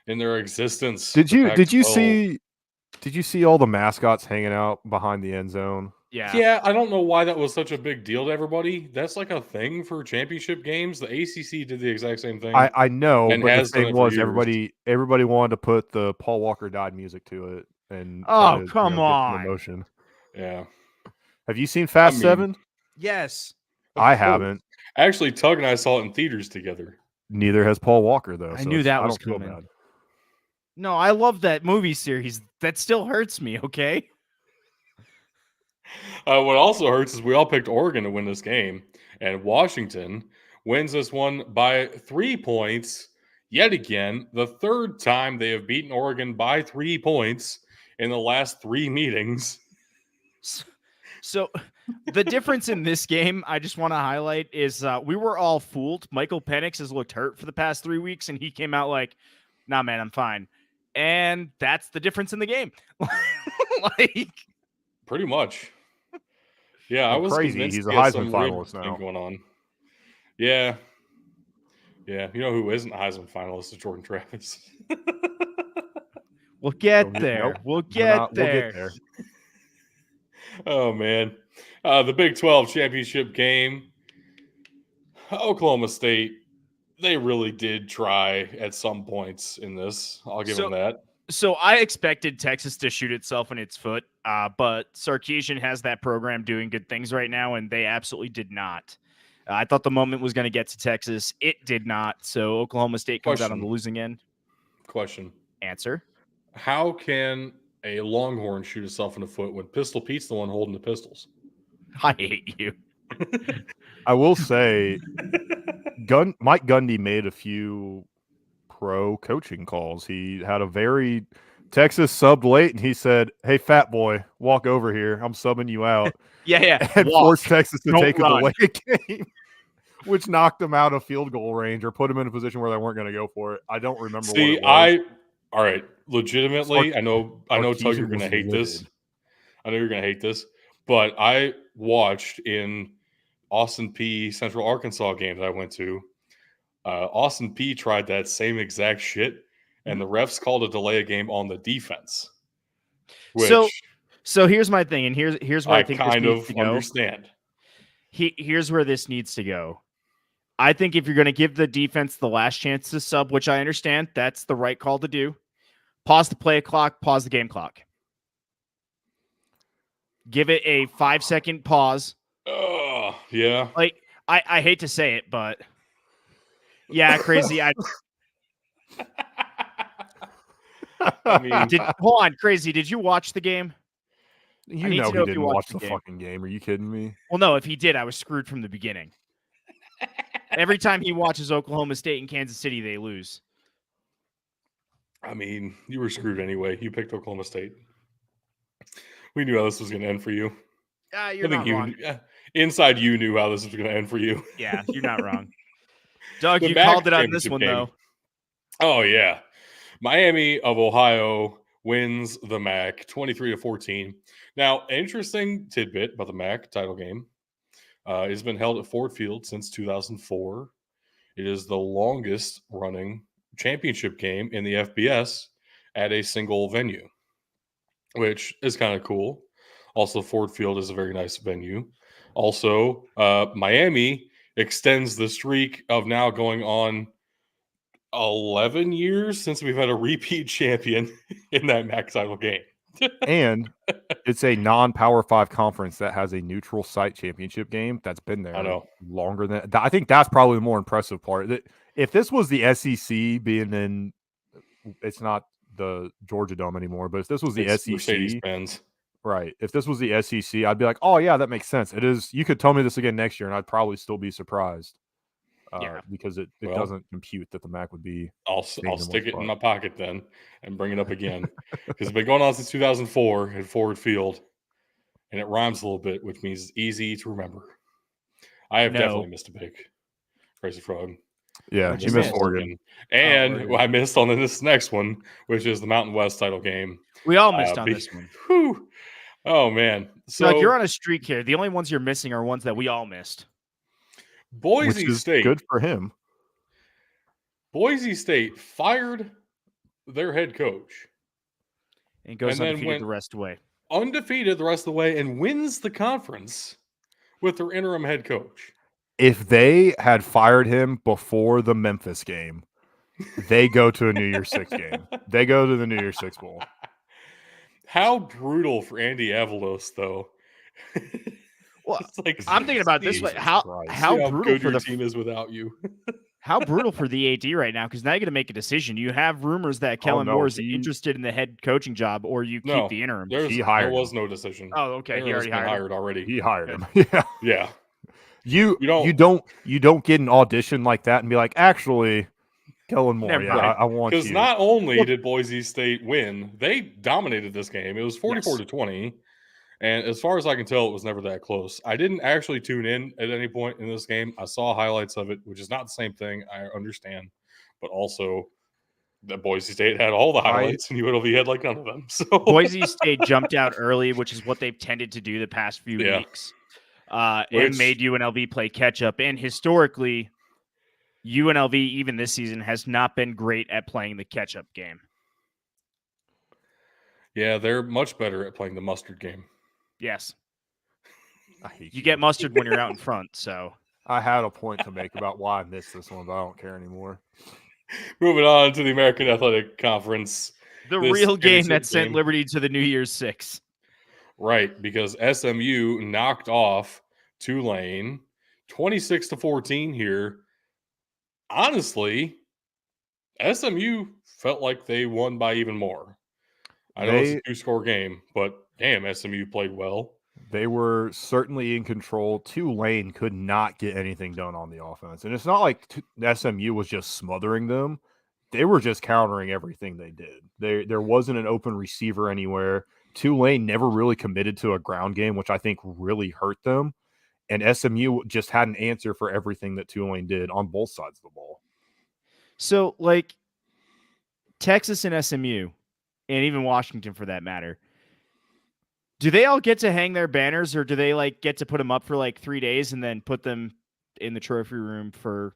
in their existence. Did the you Pac-12. see all the mascots hanging out behind the end zone? Yeah. Yeah, I don't know why that was such a big deal to everybody. That's like a thing for championship games. The ACC did the exact same thing. I know, And but the has done thing it for was years. everybody wanted to put the Paul Walker died music to it and Oh, try to, come get some on. emotion. Yeah. Have you seen Fast mean, 7? Yes. Of I course. haven't. Actually, Tug and I saw it in theaters together. Neither has Paul Walker though. I so knew it's- that I was don't feel coming. bad. No, I love that movie series. That still hurts me, okay? What also hurts is we all picked Oregon to win this game, and Washington wins this one by 3 points. Yet again, the third time they have beaten Oregon by 3 points in the last 3 meetings. So The difference in this game, I just want to highlight, is we were all fooled. Michael Penix has looked hurt for the past 3 weeks, and he came out like, "Nah, man, I'm fine." And that's the difference in the game. Like, Pretty much. Yeah, I Well, was crazy. convinced He's a he had Heisman some rib finalist thing now. going on. Yeah. Yeah. You know who isn't a Heisman finalist is Jordan Travis. we'll get We'll get there. there. We'll We'll get there. get there. Oh, man. The Big 12 championship game. Oklahoma State, they really did try at some points in this. I'll give them that. So I expected Texas to shoot itself in its foot, but Sarkisian has that program doing good things right now, and they absolutely did not. I thought the moment was going to get to Texas. It did not. So Oklahoma State comes out on the losing end. Question. Answer. How can a Longhorn shoot itself in the foot when Pistol Pete's the one holding the pistols? I hate you. I will say, Mike Gundy made a few pro coaching calls. He had a very Texas subbed late, and he said, "Hey, fat boy, walk over here. I'm subbing you out." Yeah. And Walk. forced Texas to Don't take run. it away game, which knocked them out of field goal range or put them in a position where they weren't going to go for it. I don't remember what it was. All right, legitimately, I know, Tug, you're going to hate this. I know you're going to hate this, but I watched in Austin P Central Arkansas game that I went to. Austin P tried that same exact shit, and the refs called a delay of game on the defense. Which so here's my thing, and here's where I think kind this needs to of go. understand. Here's where this needs to go. I think if you're going to give the defense the last chance to sub, which I understand, that's the right call to do. Pause the play clock, pause the game clock. Give it a 5-second pause. Yeah. Like, I hate to say it, but yeah, crazy. I mean, hold on, crazy. Did you watch the game? You know he didn't watch the fucking game. Are you kidding me? Well, no, if he did, I was screwed from the beginning. Every time he watches Oklahoma State and Kansas City, they lose. I mean, you were screwed anyway. You picked Oklahoma State. We knew how this was going to end for you. You're not wrong. Inside, you knew how this was going to end for you. Yeah, you're not wrong. Doug, you called it on this one, though. Oh, yeah. Miami of Ohio wins the MAC 23-14. Now, interesting tidbit about the MAC title game. It's been held at Ford Field since 2004. It is the longest running championship game in the FBS at a single venue, which is kind of cool. Also, Ford Field is a very nice venue. Also, Miami extends the streak of now going on 11 years since we've had a repeat champion in that MAC title game. And it's a non-Power 5 conference that has a neutral site championship game that's been there longer than. I think that's probably the more impressive part. That if this was the SEC being in, it's not the Georgia Dome anymore, but if this was the SEC, Mercedes-Benz. Right. If this was the SEC, I'd be like, oh yeah, that makes sense. It is. You could tell me this again next year, and I'd probably still be surprised. Because it doesn't compute that the MAC would be. I'll stick it in my pocket then and bring it up again because it's been going on since 2004 at Ford Field, and it rhymes a little bit, which means it's easy to remember. I have definitely missed a pick, Crazy Frog. Yeah, you missed Oregon, and I missed on this next one, which is the Mountain West title game. We all missed on this one. Whew. Oh man, so you're on a streak here. The only ones you're missing are ones that we all missed. Boise State, good for him. Boise State fired their head coach and goes undefeated the rest of the way. Undefeated the rest of the way and wins the conference with their interim head coach. If they had fired him before the Memphis game, they go to a New Year's Six game. They go to the New Year's Six Bowl. How brutal for Andy Avalos, though. Well, I'm thinking about this way. How brutal for the team is without you. How brutal for the AD right now, because now you got to make a decision. You have rumors that Kellen Moore is interested in the head coaching job, or you keep the interim. There was no decision. Oh, okay. He already hired already. He hired him. Yeah. You don't get an audition like that and be like, actually, Kellen Moore. I want you. Because not only did Boise State win, they dominated this game. It was 44-20. And as far as I can tell, it was never that close. I didn't actually tune in at any point in this game. I saw highlights of it, which is not the same thing. I understand. But also, that Boise State had all the highlights, and UNLV had like none of them. So Boise State jumped out early, which is what they've tended to do the past few Yeah. weeks, and made UNLV play catch up. And historically, UNLV, even this season, has not been great at playing the catch up game. yeah, they're much better at playing the mustard game. Yes. I hate You get mustard when you're out in front, so. I had a point to make about why I missed this one, but I don't care anymore. Moving on to the American Athletic Conference. The This real game championship that sent game. Liberty to the New Year's Six. Right, because SMU knocked off Tulane 26-14 here. Honestly, SMU felt like they won by even more. I know it's a 2-score game, but damn, SMU played well. They were certainly in control. Tulane could not get anything done on the offense. And it's not like SMU was just smothering them. They were just countering everything they did. There wasn't an open receiver anywhere. Tulane never really committed to a ground game, which I think really hurt them. And SMU just had an answer for everything that Tulane did on both sides of the ball. So, like, Texas and SMU, and even Washington for that matter, do they all get to hang their banners, or do they, like, get to put them up for, like, 3 days and then put them in the trophy room for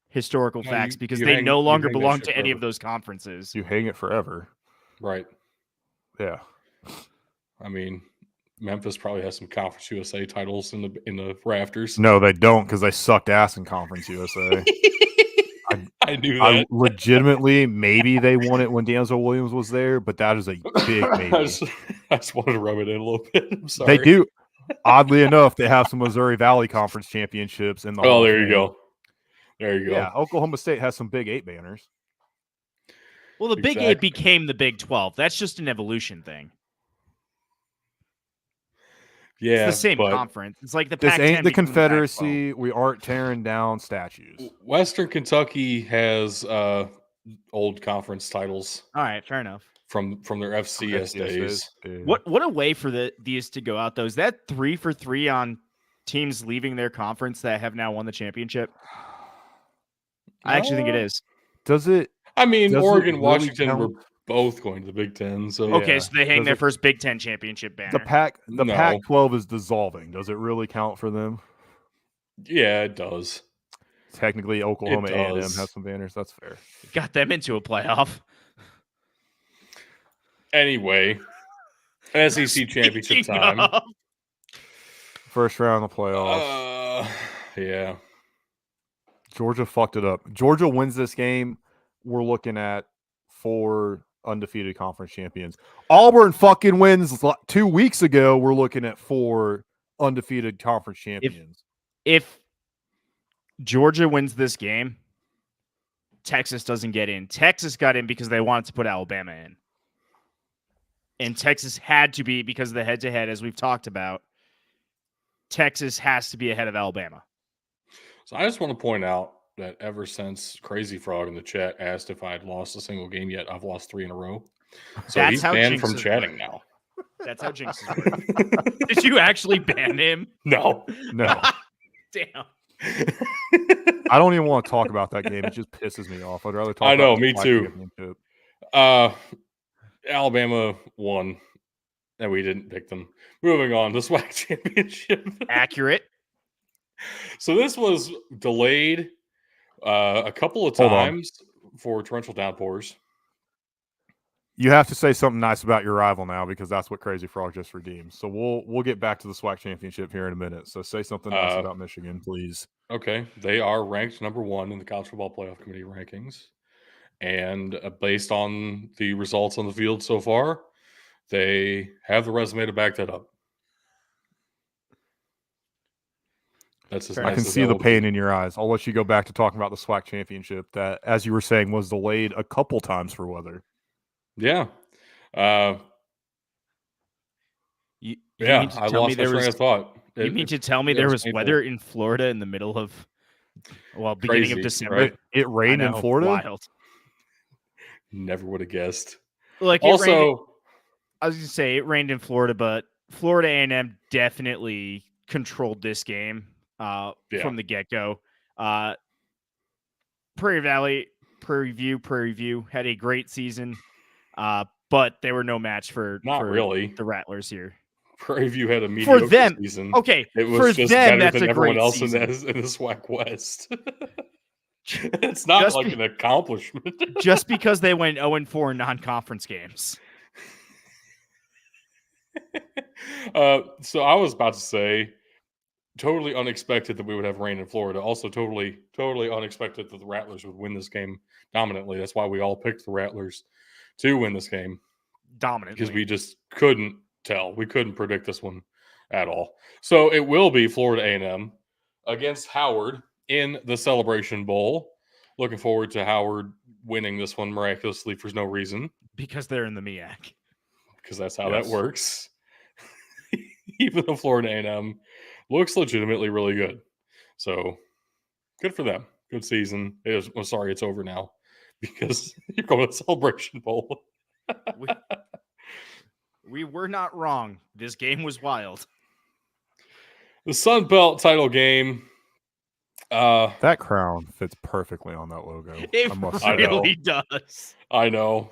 historical No, facts? you- Because you they hang- no you longer hang that belong shit to any of forever. those conferences. You hang it forever. Right. Yeah. I mean, Memphis probably has some Conference USA titles in the rafters. No, they don't, because they sucked ass in Conference USA. I knew I that. legitimately, maybe they won it when D'Angelo Williams was there, but that is a big maybe. I just wanted to rub it in a little bit. I'm sorry. They do. Oddly enough, they have some Missouri Valley Conference championships in the Hall Oh, of there you Fame. go. There you go. Yeah, Oklahoma State has some Big 8 banners. Well, the Big Exactly. 8 became the Big 12. That's just an evolution thing. Yeah, It's the same but conference. It's like the This Pac-10 ain't the becoming Pac-12. Confederacy. We aren't tearing down statues. Western Kentucky has old conference titles All right, fair enough. from their FCS days. Yeah. What a way for these to go out, though. Is that 3 for 3 on teams leaving their conference that have now won the championship? I actually think it is. Does it? I mean, Does it Oregon, really Washington count? were both going to the Big Ten. So Okay, Yeah. so they hang Does their it- first Big Ten championship banner. The No. Pac-12 is dissolving. Does it really count for them? yeah, it does. Technically, Oklahoma A&M does. has some banners. That's fair. Got them into a playoff. Anyway, SEC championship Speaking time. of- First round of the playoffs. Yeah. Georgia fucked it up. Georgia wins this game. We're looking at 4 undefeated conference champions. Auburn fucking wins 2 weeks ago. We're looking at 4 undefeated conference champions. If Georgia wins this game, Texas doesn't get in. Texas got in because they wanted to put Alabama in. And Texas had to be, because of the head-to-head, as we've talked about, Texas has to be ahead of Alabama. So I just want to point out that ever since Crazy Frog in the chat asked if I had lost a single game yet, I've lost 3 in a row. So That's he's how banned from jinxes chatting work. now. That's how jinxes work. Did you actually ban him? No. No, Damn. I don't even want to talk about that game. It just pisses me off. I'd rather talk I know, about the me Black too. Championship. Alabama won, and we didn't pick them. Moving on, the SWAC championship. Accurate. So this was delayed a couple of Hold on. times for torrential downpours. You have to say something nice about your rival now, because that's what Crazy Frog just redeemed. So we'll get back to the SWAC championship here in a minute. So say something nice about Michigan, please. Okay, they are ranked number 1 in the College Football Playoff Committee rankings. And based on the results on the field so far, they have the resume to back that up. That's as I nice can as see that the will be. pain in your eyes. I'll let you go back to talking about the SWAC championship that, as you were saying, was delayed a couple times for weather. Yeah. You Yeah, mean to I tell me lost my there train was, of thought. you mean to tell me it there was was painful. weather in Florida in the middle of, beginning of Crazy, December? right? It rained I in know, Florida. Wild. Never would have guessed. Like, it rained, Also, I was going to say it rained in Florida, but Florida A&M definitely controlled this game from the get-go. Prairie View had a great season, but they were no match for really. the Rattlers here. Prairie View had a For mediocre them, season. okay, It was for just them, better that's than a everyone great else in season. the SWAC West. It's not like an accomplishment. Just because they went 0-4 in non-conference games. So I was about to say, totally unexpected that we would have rain in Florida. Also, totally unexpected that the Rattlers would win this game dominantly. That's why we all picked the Rattlers to win this game. Dominantly. Because we just couldn't tell. We couldn't predict this one at all. So it will be Florida A&M against Howard in the Celebration Bowl. Looking forward to Howard winning this one miraculously for no reason. Because they're in the MEAC. Because that's how that works. Even though Florida A&M looks legitimately really good. So good for them. Good season. Sorry, it's over now. Because you're going to Celebration Bowl. We were not wrong. This game was wild. The Sun Belt title game. That crown fits perfectly on that logo. It really does. I know.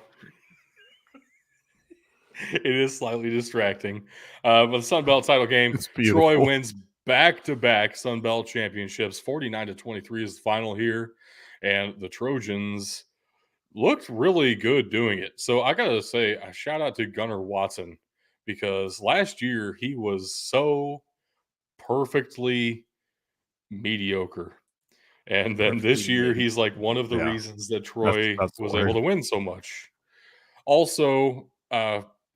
It is slightly distracting. But the Sun Belt title game, Troy wins back-to-back Sun Belt championships. 49-23 is the final here. And the Trojans looked really good doing it. So I got to say, a shout out to Gunnar Watson, because last year he was so perfectly mediocre. And then this year he's like one of the reasons that Troy was able to win so much. Also,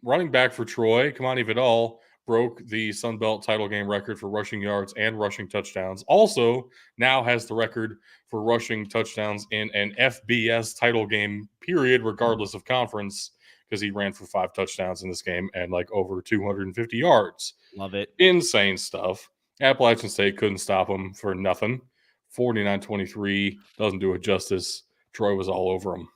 running back for Troy, Kamani Vidal, broke the Sun Belt title game record for rushing yards and rushing touchdowns. Also, now has the record for rushing touchdowns in an FBS title game period, regardless of conference, because he ran for 5 touchdowns in this game and like over 250 yards. Love it. Insane stuff. Appalachian State couldn't stop him for nothing. 49-23 doesn't do it justice. Troy was all over him.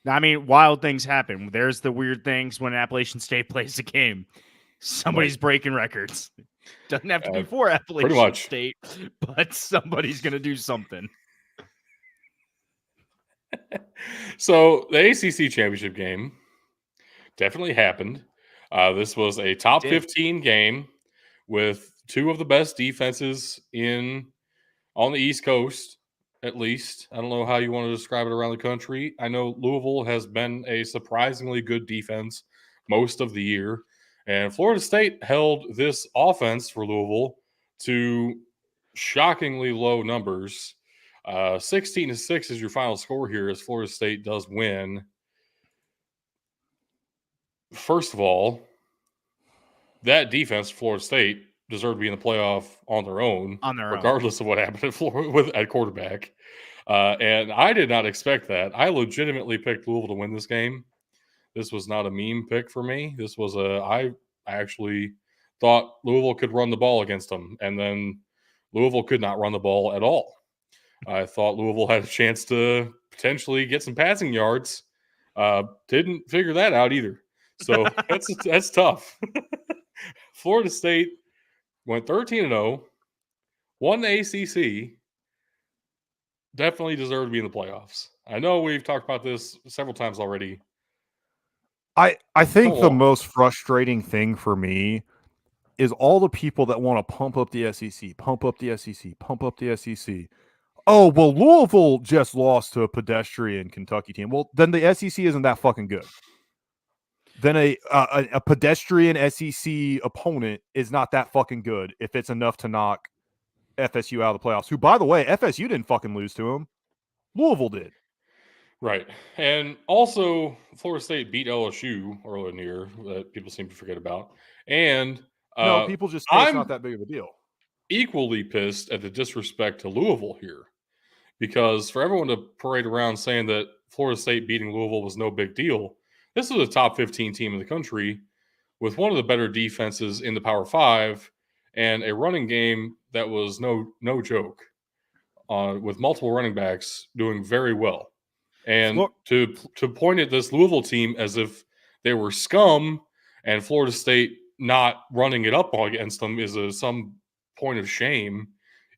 I mean, wild things happen. There's the weird things when Appalachian State plays a game. Somebody's breaking records. Doesn't have to be for Appalachian State, but somebody's going to do something. So the ACC championship game definitely happened. This was a top 15 game with 2 of the best defenses on the East Coast, at least. I don't know how you want to describe it around the country. I know Louisville has been a surprisingly good defense most of the year. And Florida State held this offense for Louisville to shockingly low numbers. 16-6 is your final score here as Florida State does win. First of all, that defense, Florida State, deserved to be in the playoff on their own, regardless of what happened at quarterback. And I did not expect that. I legitimately picked Louisville to win this game. This was not a meme pick for me. This was I actually thought Louisville could run the ball against them, and then Louisville could not run the ball at all. I thought Louisville had a chance to potentially get some passing yards. Didn't figure that out either. So that's tough. Florida State went 13-0, won the ACC, definitely deserved to be in the playoffs. I know we've talked about this several times already. I think the most frustrating thing for me is all the people that want to pump up the SEC, pump up the SEC, pump up the SEC. Oh, well, Louisville just lost to a pedestrian Kentucky team. Well, then the SEC isn't that fucking good. Then a pedestrian SEC opponent is not that fucking good if it's enough to knock FSU out of the playoffs. Who, by the way, FSU didn't fucking lose to them. Louisville did. Right. And also, Florida State beat LSU earlier in the year that people seem to forget about. And no, people just say it's not that big of a deal. Equally pissed at the disrespect to Louisville here. Because for everyone to parade around saying that Florida State beating Louisville was no big deal, this was a top 15 team in the country with one of the better defenses in the Power 5 and a running game that was no joke, with multiple running backs doing very well. And Flor- to point at this Louisville team as if they were scum and Florida State not running it up against them is some point of shame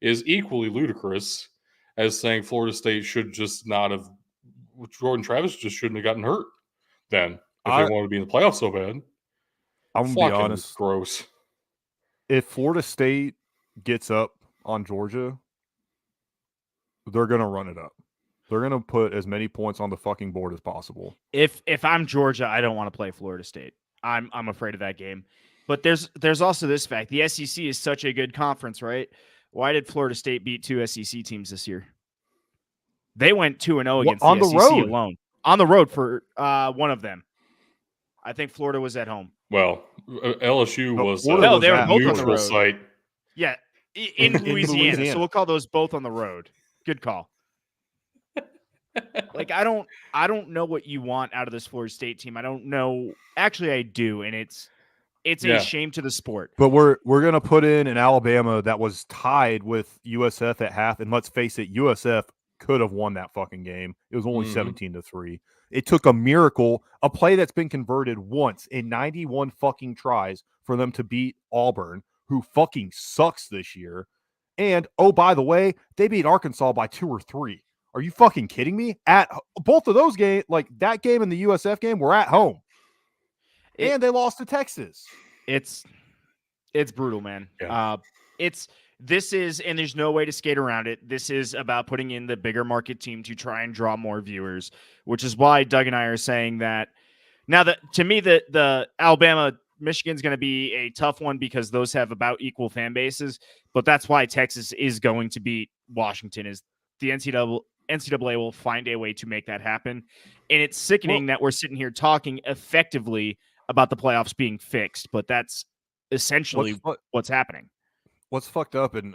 is equally ludicrous as saying Florida State should just not have Jordan Travis just shouldn't have gotten hurt then if they wanted to be in the playoffs so bad. I'm going to be Fucking honest. gross. If Florida State gets up on Georgia, they're going to run it up. They're going to put as many points on the fucking board as possible. If I'm Georgia, I don't want to play Florida State. I'm afraid of that game. But there's also this fact. The SEC is such a good conference, right? Why did Florida State beat 2 SEC teams this year? They went 2-0 against on the the SEC road. alone. On the road for one of them. I think Florida was at home. Well, LSU was Florida was they were at both on the neutral road. site. Yeah, in Louisiana. Louisiana. So we'll call those both on the road. Good call. Like I don't know what you want out of this Florida State team. I don't know. Actually, I do, and it's Yeah. a shame to the sport. But we're going to put in an Alabama that was tied with USF at half, and let's face it, USF could have won that fucking game. It was only 17-3. It took a miracle, a play that's been converted once in 91 fucking tries for them to beat Auburn, who fucking sucks this year. And oh, by the way, they beat Arkansas by 2 or 3. Are you fucking kidding me? At both of those games, like that game and the USF game, were at home, and they lost to Texas. It's brutal, man. Yeah. This is, and there's no way to skate around it. This is about putting in the bigger market team to try and draw more viewers, which is why Doug and I are saying that. Now, that to me, the Alabama Michigan's going to be a tough one because those have about equal fan bases. But that's why Texas is going to beat Washington. Is the NCAA will find a way to make that happen, and it's sickening that we're sitting here talking effectively about the playoffs being fixed, but that's essentially what's happening. What's fucked up and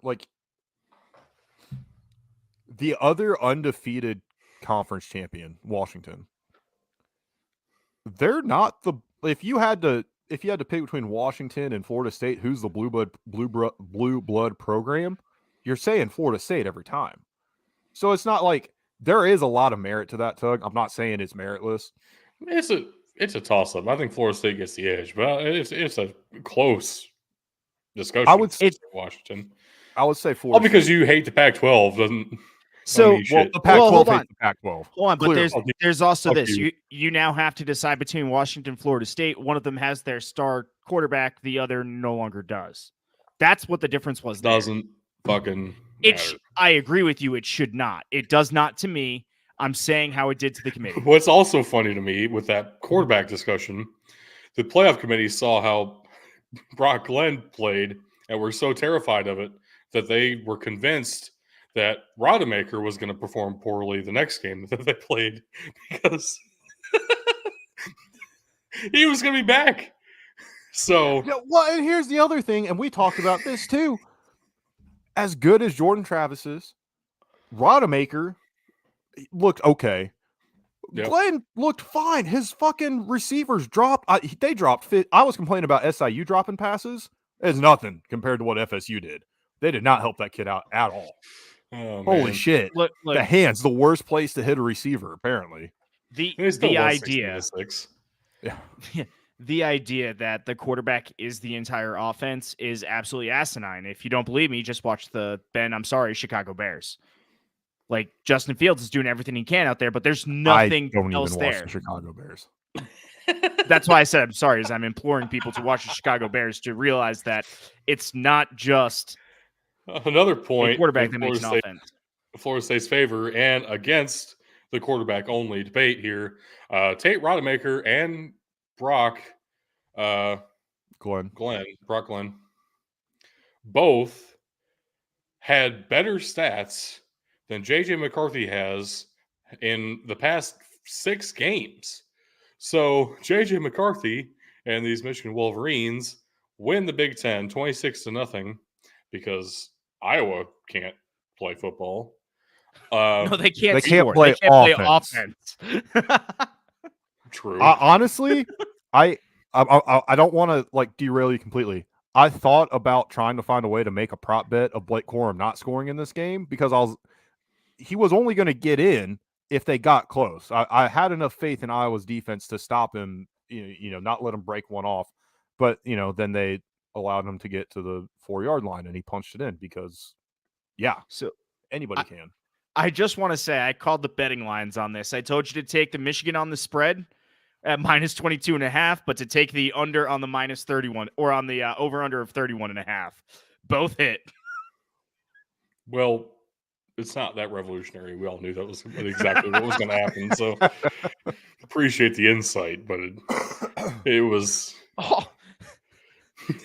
like the other undefeated conference champion, Washington. They're not the if you had to pick between Washington and Florida State, who's the blue blood program, you're saying Florida State every time. So it's not like there is a lot of merit to that, Tug. I'm not saying it's meritless. It's a toss up. I think Florida State gets the edge, but it's a close discussion. I would say Washington. I would say Florida. All because you hate the Pac-12 doesn't. So mean shit. the Pac-12 hold hates on. the Pac-12. Hold on, but Clearly. there's also Fuck this. you. You now have to decide between Washington and Florida State. One of them has their star quarterback. The other no longer does. That's what the difference was. There. Doesn't fucking matter. I agree with you. It should not. It does not to me. I'm saying how it did to the committee. What's also funny to me with that quarterback discussion, the playoff committee saw how Brock Glenn played and were so terrified of it that they were convinced that Rodemaker was going to perform poorly the next game that they played because he was going to be back. So, Yeah, well, and here's the other thing, and we talked about this too. As good as Jordan Travis is, Rodemaker looked okay. Yep. Glenn looked fine. His fucking receivers dropped. They dropped. I was complaining about SIU dropping passes. It's nothing compared to what FSU did. They did not help that kid out at all. oh, Holy man. shit. Look, The hands, the worst place to hit a receiver, apparently. They still the lost idea 16-6. Yeah. the idea that the quarterback is the entire offense is absolutely asinine. If you don't believe me, just watch the Chicago Bears. Like Justin Fields is doing everything he can out there, but there's nothing I don't else even watch there. the Chicago Bears. That's why I said I'm sorry, as I'm imploring people to watch the Chicago Bears to realize that it's not just Another a point quarterback in that makes an offense. Florida State's favor and against the quarterback only debate here. Tate Rodemaker and Brock Glenn. Glenn, both had better stats than JJ McCarthy has in the past 6 games. So JJ McCarthy and these Michigan Wolverines win the Big Ten 26-0 because Iowa can't play football. No, they can't. They can't score. play They can't play offense. True. Honestly, I don't want to like derail you completely. I thought about trying to find a way to make a prop bet of Blake Corum not scoring in this game because he was only going to get in if they got close. I had enough faith in Iowa's defense to stop him, not let him break one off. But, then they allowed him to get to the 4-yard line and he punched it in because, So anybody can. I just want to say I called the betting lines on this. I told you to take the Michigan on the spread at minus 22.5, but to take the under on the minus 31 or on the over under of 31.5. Both hit. Well, it's not that revolutionary. We all knew that was exactly what was going to happen. So appreciate the insight, but it was. Oh,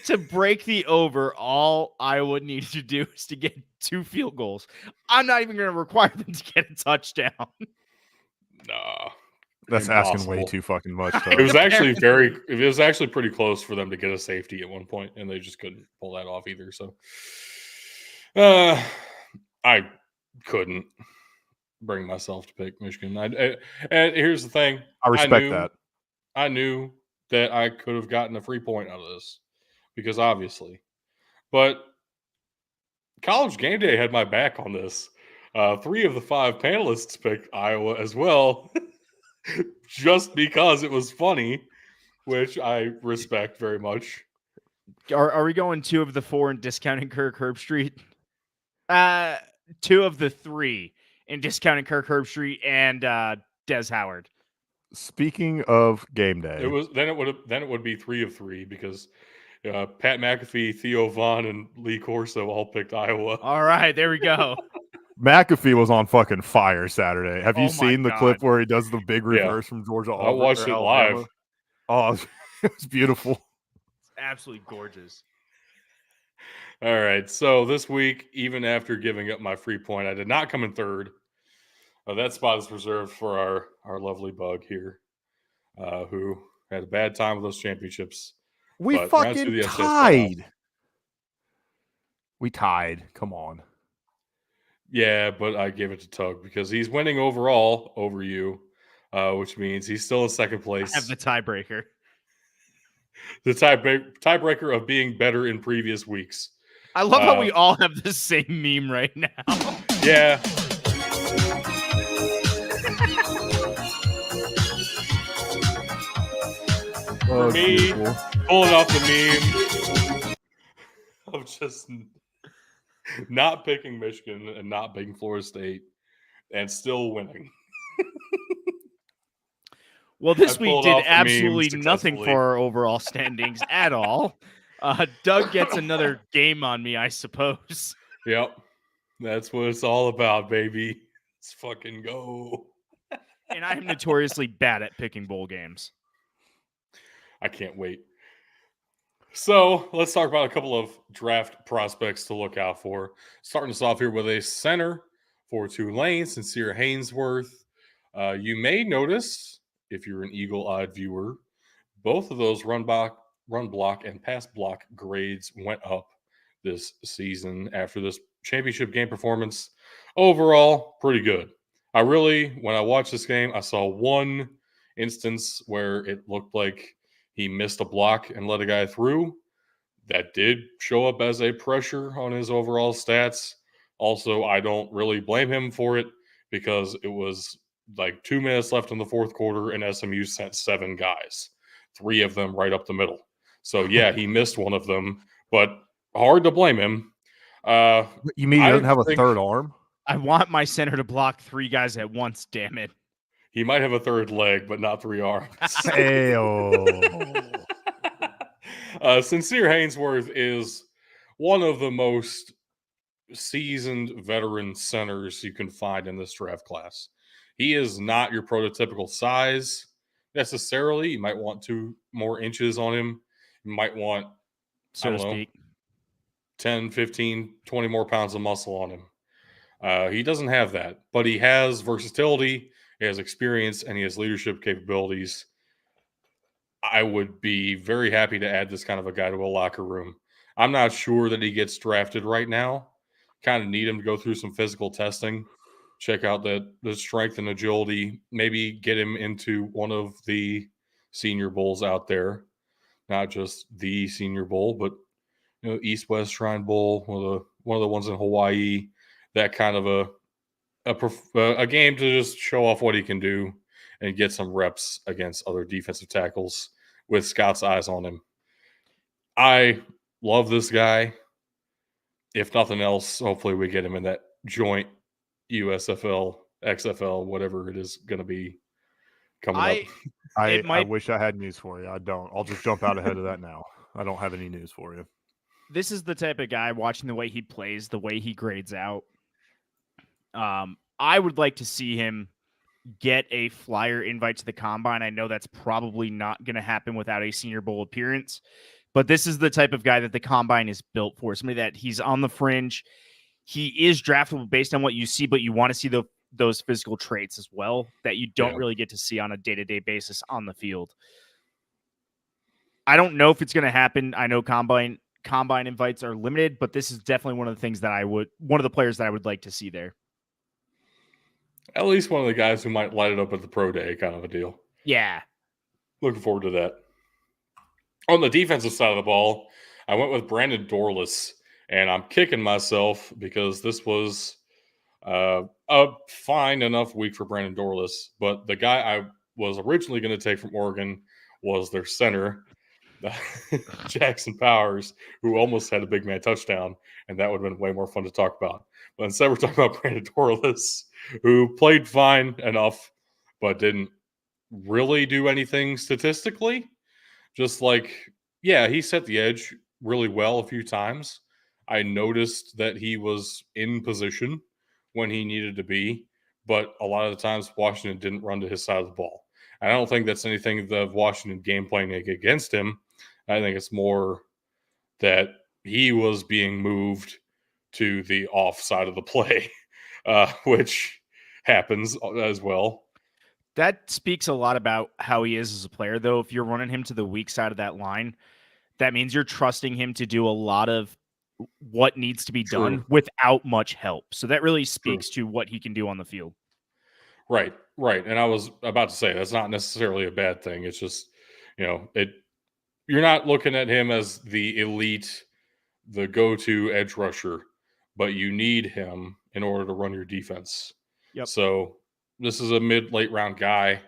to break the over, all Iowa needed to do is to get 2 field goals. I'm not even going to require them to get a touchdown. Nah. That's asking way Impossible. too fucking much. It was actually it was actually pretty close for them to get a safety at one point, and they just couldn't pull that off either. So I couldn't bring myself to pick Michigan. And here's the thing. I respect that. I knew that I could have gotten a free point out of this because obviously. But College Game Day had my back on this. 3 of the 5 panelists picked Iowa as well. Just because it was funny, which I respect very much. Are we going 2 of the 4 in discounting Kirk Herbstreit? 2 of the 3 in discounting Kirk Herbstreit and Des Howard. Speaking of game day, it would be 3 of 3 because Pat McAfee, Theo Vaughn, and Lee Corso all picked Iowa. All right, there we go. McAfee was on fucking fire Saturday. Have you Oh my seen the God. clip where he does the big reverse from Georgia? I watched it Alabama? live. Oh, it was beautiful. It's absolutely gorgeous. All right, so this week, even after giving up my free point, I did not come in third. That spot is reserved for our lovely Bug here, who had a bad time with those championships. We But round 2 of fucking the FCS tied. playoffs. We tied. Come on. Yeah, but I give it to Tug because he's winning overall over you, which means he's still in second place. I have the tiebreaker. The tiebreaker of being better in previous weeks. I love how we all have the same meme right now. Yeah. For me, beautiful. pulling off the meme of just not picking Michigan and not picking Florida State and still winning. Well, this I week pulled did off the meme absolutely nothing successfully. for our overall standings at all. Doug gets another game on me, I suppose. Yep. That's what it's all about, baby. Let's fucking go. And I am notoriously bad at picking bowl games. I can't wait. So let's talk about a couple of draft prospects to look out for. Starting us off here with a center for Tulane, Sincere Haynesworth. You may notice, if you're an eagle-eyed viewer, both of those run block, and pass block grades went up this season after this championship game performance. Overall, pretty good. When I watched this game, I saw one instance where it looked like he missed a block and let a guy through. That did show up as a pressure on his overall stats. Also, I don't really blame him for it because it was like 2 minutes left in the fourth quarter and SMU sent 7 guys, 3 of them right up the middle. So, yeah, he missed one of them, but hard to blame him. You mean he doesn't have a third arm? I want my center to block 3 guys at once, damn it. He might have a third leg, but not 3 arms. Ayo. Sincere Haynesworth is one of the most seasoned veteran centers you can find in this draft class. He is not your prototypical size necessarily. You might want 2 more inches on him. You might want, So to speak. 10, 15, 20 more pounds of muscle on him. He doesn't have that, but he has versatility, he has experience, and he has leadership capabilities. I would be very happy to add this kind of a guy to a locker room. I'm not sure that he gets drafted right now. Kind of need him to go through some physical testing, check out the strength and agility, maybe get him into one of the senior bowls out there. Not just the Senior Bowl, but East West Shrine Bowl, one of the ones in Hawaii, that kind of a game to just show off what he can do and get some reps against other defensive tackles with Scott's eyes on him. I love this guy. If nothing else, hopefully we get him in that joint USFL, XFL, whatever it is going to be coming up. I wish I had news for you. I don't. I'll just jump out ahead of that now. I don't have any news for you. This is the type of guy, watching the way he plays, the way he grades out. I would like to see him get a flyer invite to the combine. I know that's probably not going to happen without a Senior Bowl appearance, but this is the type of guy that the combine is built for. Somebody that he's on the fringe. He is draftable based on what you see, but you want to see those physical traits as well that you don't really get to see on a day-to-day basis on the field. I don't know if it's going to happen. I know combine invites are limited, but this is definitely one of the things that one of the players that I would like to see there. At least one of the guys who might light it up at the pro day, kind of a deal. Yeah. Looking forward to that. On the defensive side of the ball, I went with Brandon Dorless, and I'm kicking myself because this was a fine enough week for Brandon Dorless, but the guy I was originally going to take from Oregon was their center, Jackson Powers, who almost had a big man touchdown, and that would have been way more fun to talk about. But instead, we're talking about Brandon Dorless, who played fine enough, but didn't really do anything statistically. Just he set the edge really well a few times. I noticed that he was in position when he needed to be, but a lot of the times Washington didn't run to his side of the ball. I don't think that's anything of Washington game playing against him. I think it's more that he was being moved to the off side of the play, which happens as well. That speaks a lot about how he is as a player, though. If you're running him to the weak side of that line, that means you're trusting him to do a lot of what needs to be done without much help. So that really speaks to what he can do on the field. Right. And I was about to say that's not necessarily a bad thing. It's just, you're not looking at him as the elite, the go-to edge rusher, but you need him in order to run your defense. Yep. So this is a mid-late round guy.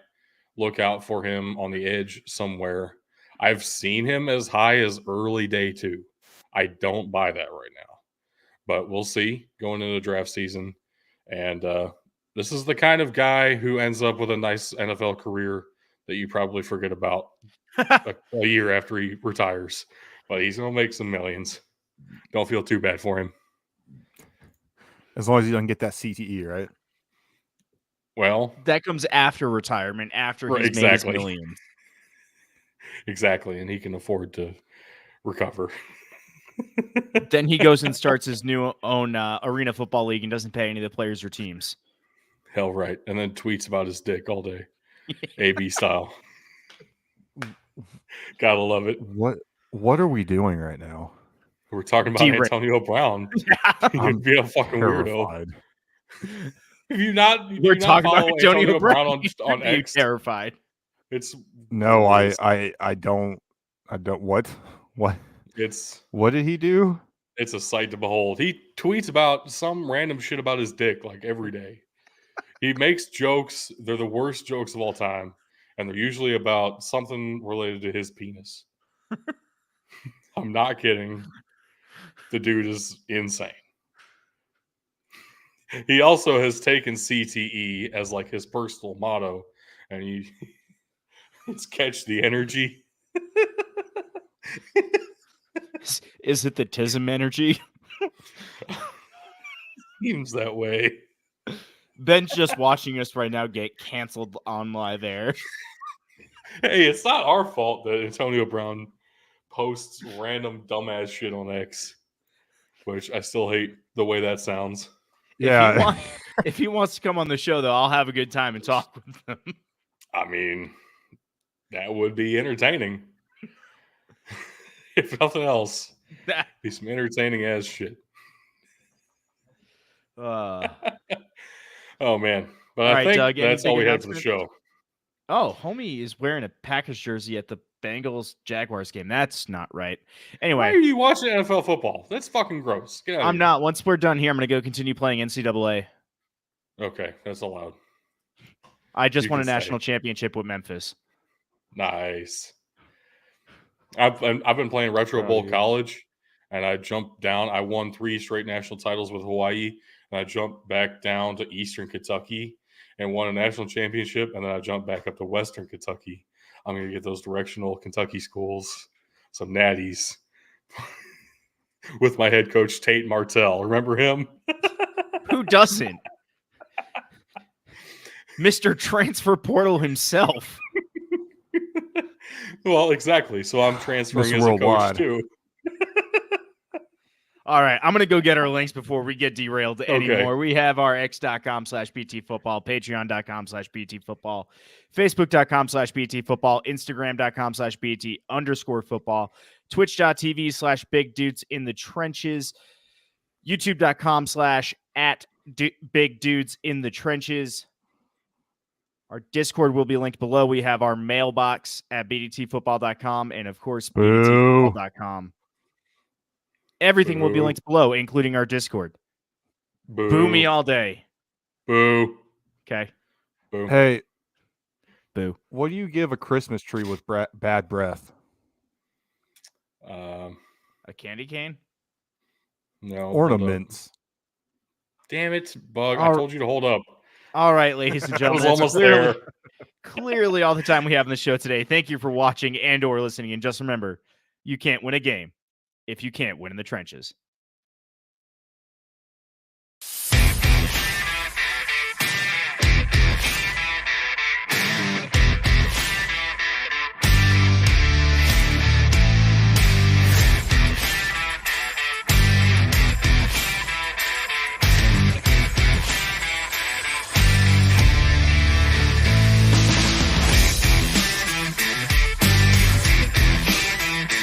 Look out for him on the edge somewhere. I've seen him as high as early day 2. I don't buy that right now, but we'll see going into the draft season. And this is the kind of guy who ends up with a nice NFL career that you probably forget about a year after he retires. But he's going to make some millions. Don't feel too bad for him. As long as he doesn't get that CTE, right? Well, that comes after retirement, after he's made his millions. Exactly, and he can afford to recover. Then he goes and starts his new own arena football league and doesn't pay any of the players or teams. Hell right. And then tweets about his dick all day. AB style. Gotta love it. What are we doing right now? We're talking about Antonio Brown. You'd be a fucking terrified. Weirdo. If you not, we're talking about Antonio Brown on X. Terrified. It's no, I don't. What? What did he do? It's a sight to behold. He tweets about some random shit about his dick like every day. He makes jokes. They're the worst jokes of all time, and they're usually about something related to his penis. I'm not kidding. The dude is insane. He also has taken CTE as like his personal motto, and it's catch the energy. Is it the TISM energy? Seems that way. Ben's just watching us right now get canceled on live air. Hey, it's not our fault that Antonio Brown posts random dumbass shit on X, which I still hate the way that sounds. Yeah. If he wants to come on the show, though, I'll have a good time and talk with him. I mean, that would be entertaining. If nothing else, be some entertaining ass shit. Oh man! But I think Doug, that's all we had for the show. Oh, homie is wearing a Packers jersey at the Bengals Jaguars game. That's not right. Anyway, why are you watching NFL football? That's fucking gross. Get out of here. I'm not. Once we're done here, I'm going to go continue playing NCAA. Okay, that's allowed. I just You won a can say. national championship with Memphis. Nice. I've been playing Retro Proud Bowl of you. college, and I jumped down. I won 3 straight national titles with Hawaii, and I jumped back down to Eastern Kentucky and won a national championship, and then I jumped back up to Western Kentucky. I'm going to get those directional Kentucky schools, some natties, with my head coach, Tate Martell. Remember him? Who doesn't? Mr. Transfer Portal himself. Well, exactly. So I'm transferring Mr. as a coach, Worldwide. too. All right, I'm going to go get our links before we get derailed anymore. Okay. We have our x.com/btfootball, patreon.com/btfootball, facebook.com/btfootball, instagram.com/bt_football, twitch.tv/big dudes in the trenches, youtube.com/big dudes in the trenches. Our Discord will be linked below. We have our mailbox at bdtfootball.com and, of course, Boo. bdtfootball.com. Everything will be Boo. linked below, including our Discord. Boo. Boo me all day. Boo. Okay. Boo. Hey, Boo. what do you give a Christmas tree with bad breath? A candy cane? No. hold up. Ornaments. Damn it, Bug. All I told you to hold up. All right, ladies and I gentlemen. was that's almost clearly, there. clearly all the time we have on the show today. Thank you for watching and or listening. And just remember, you can't win a game if you can't win in the trenches.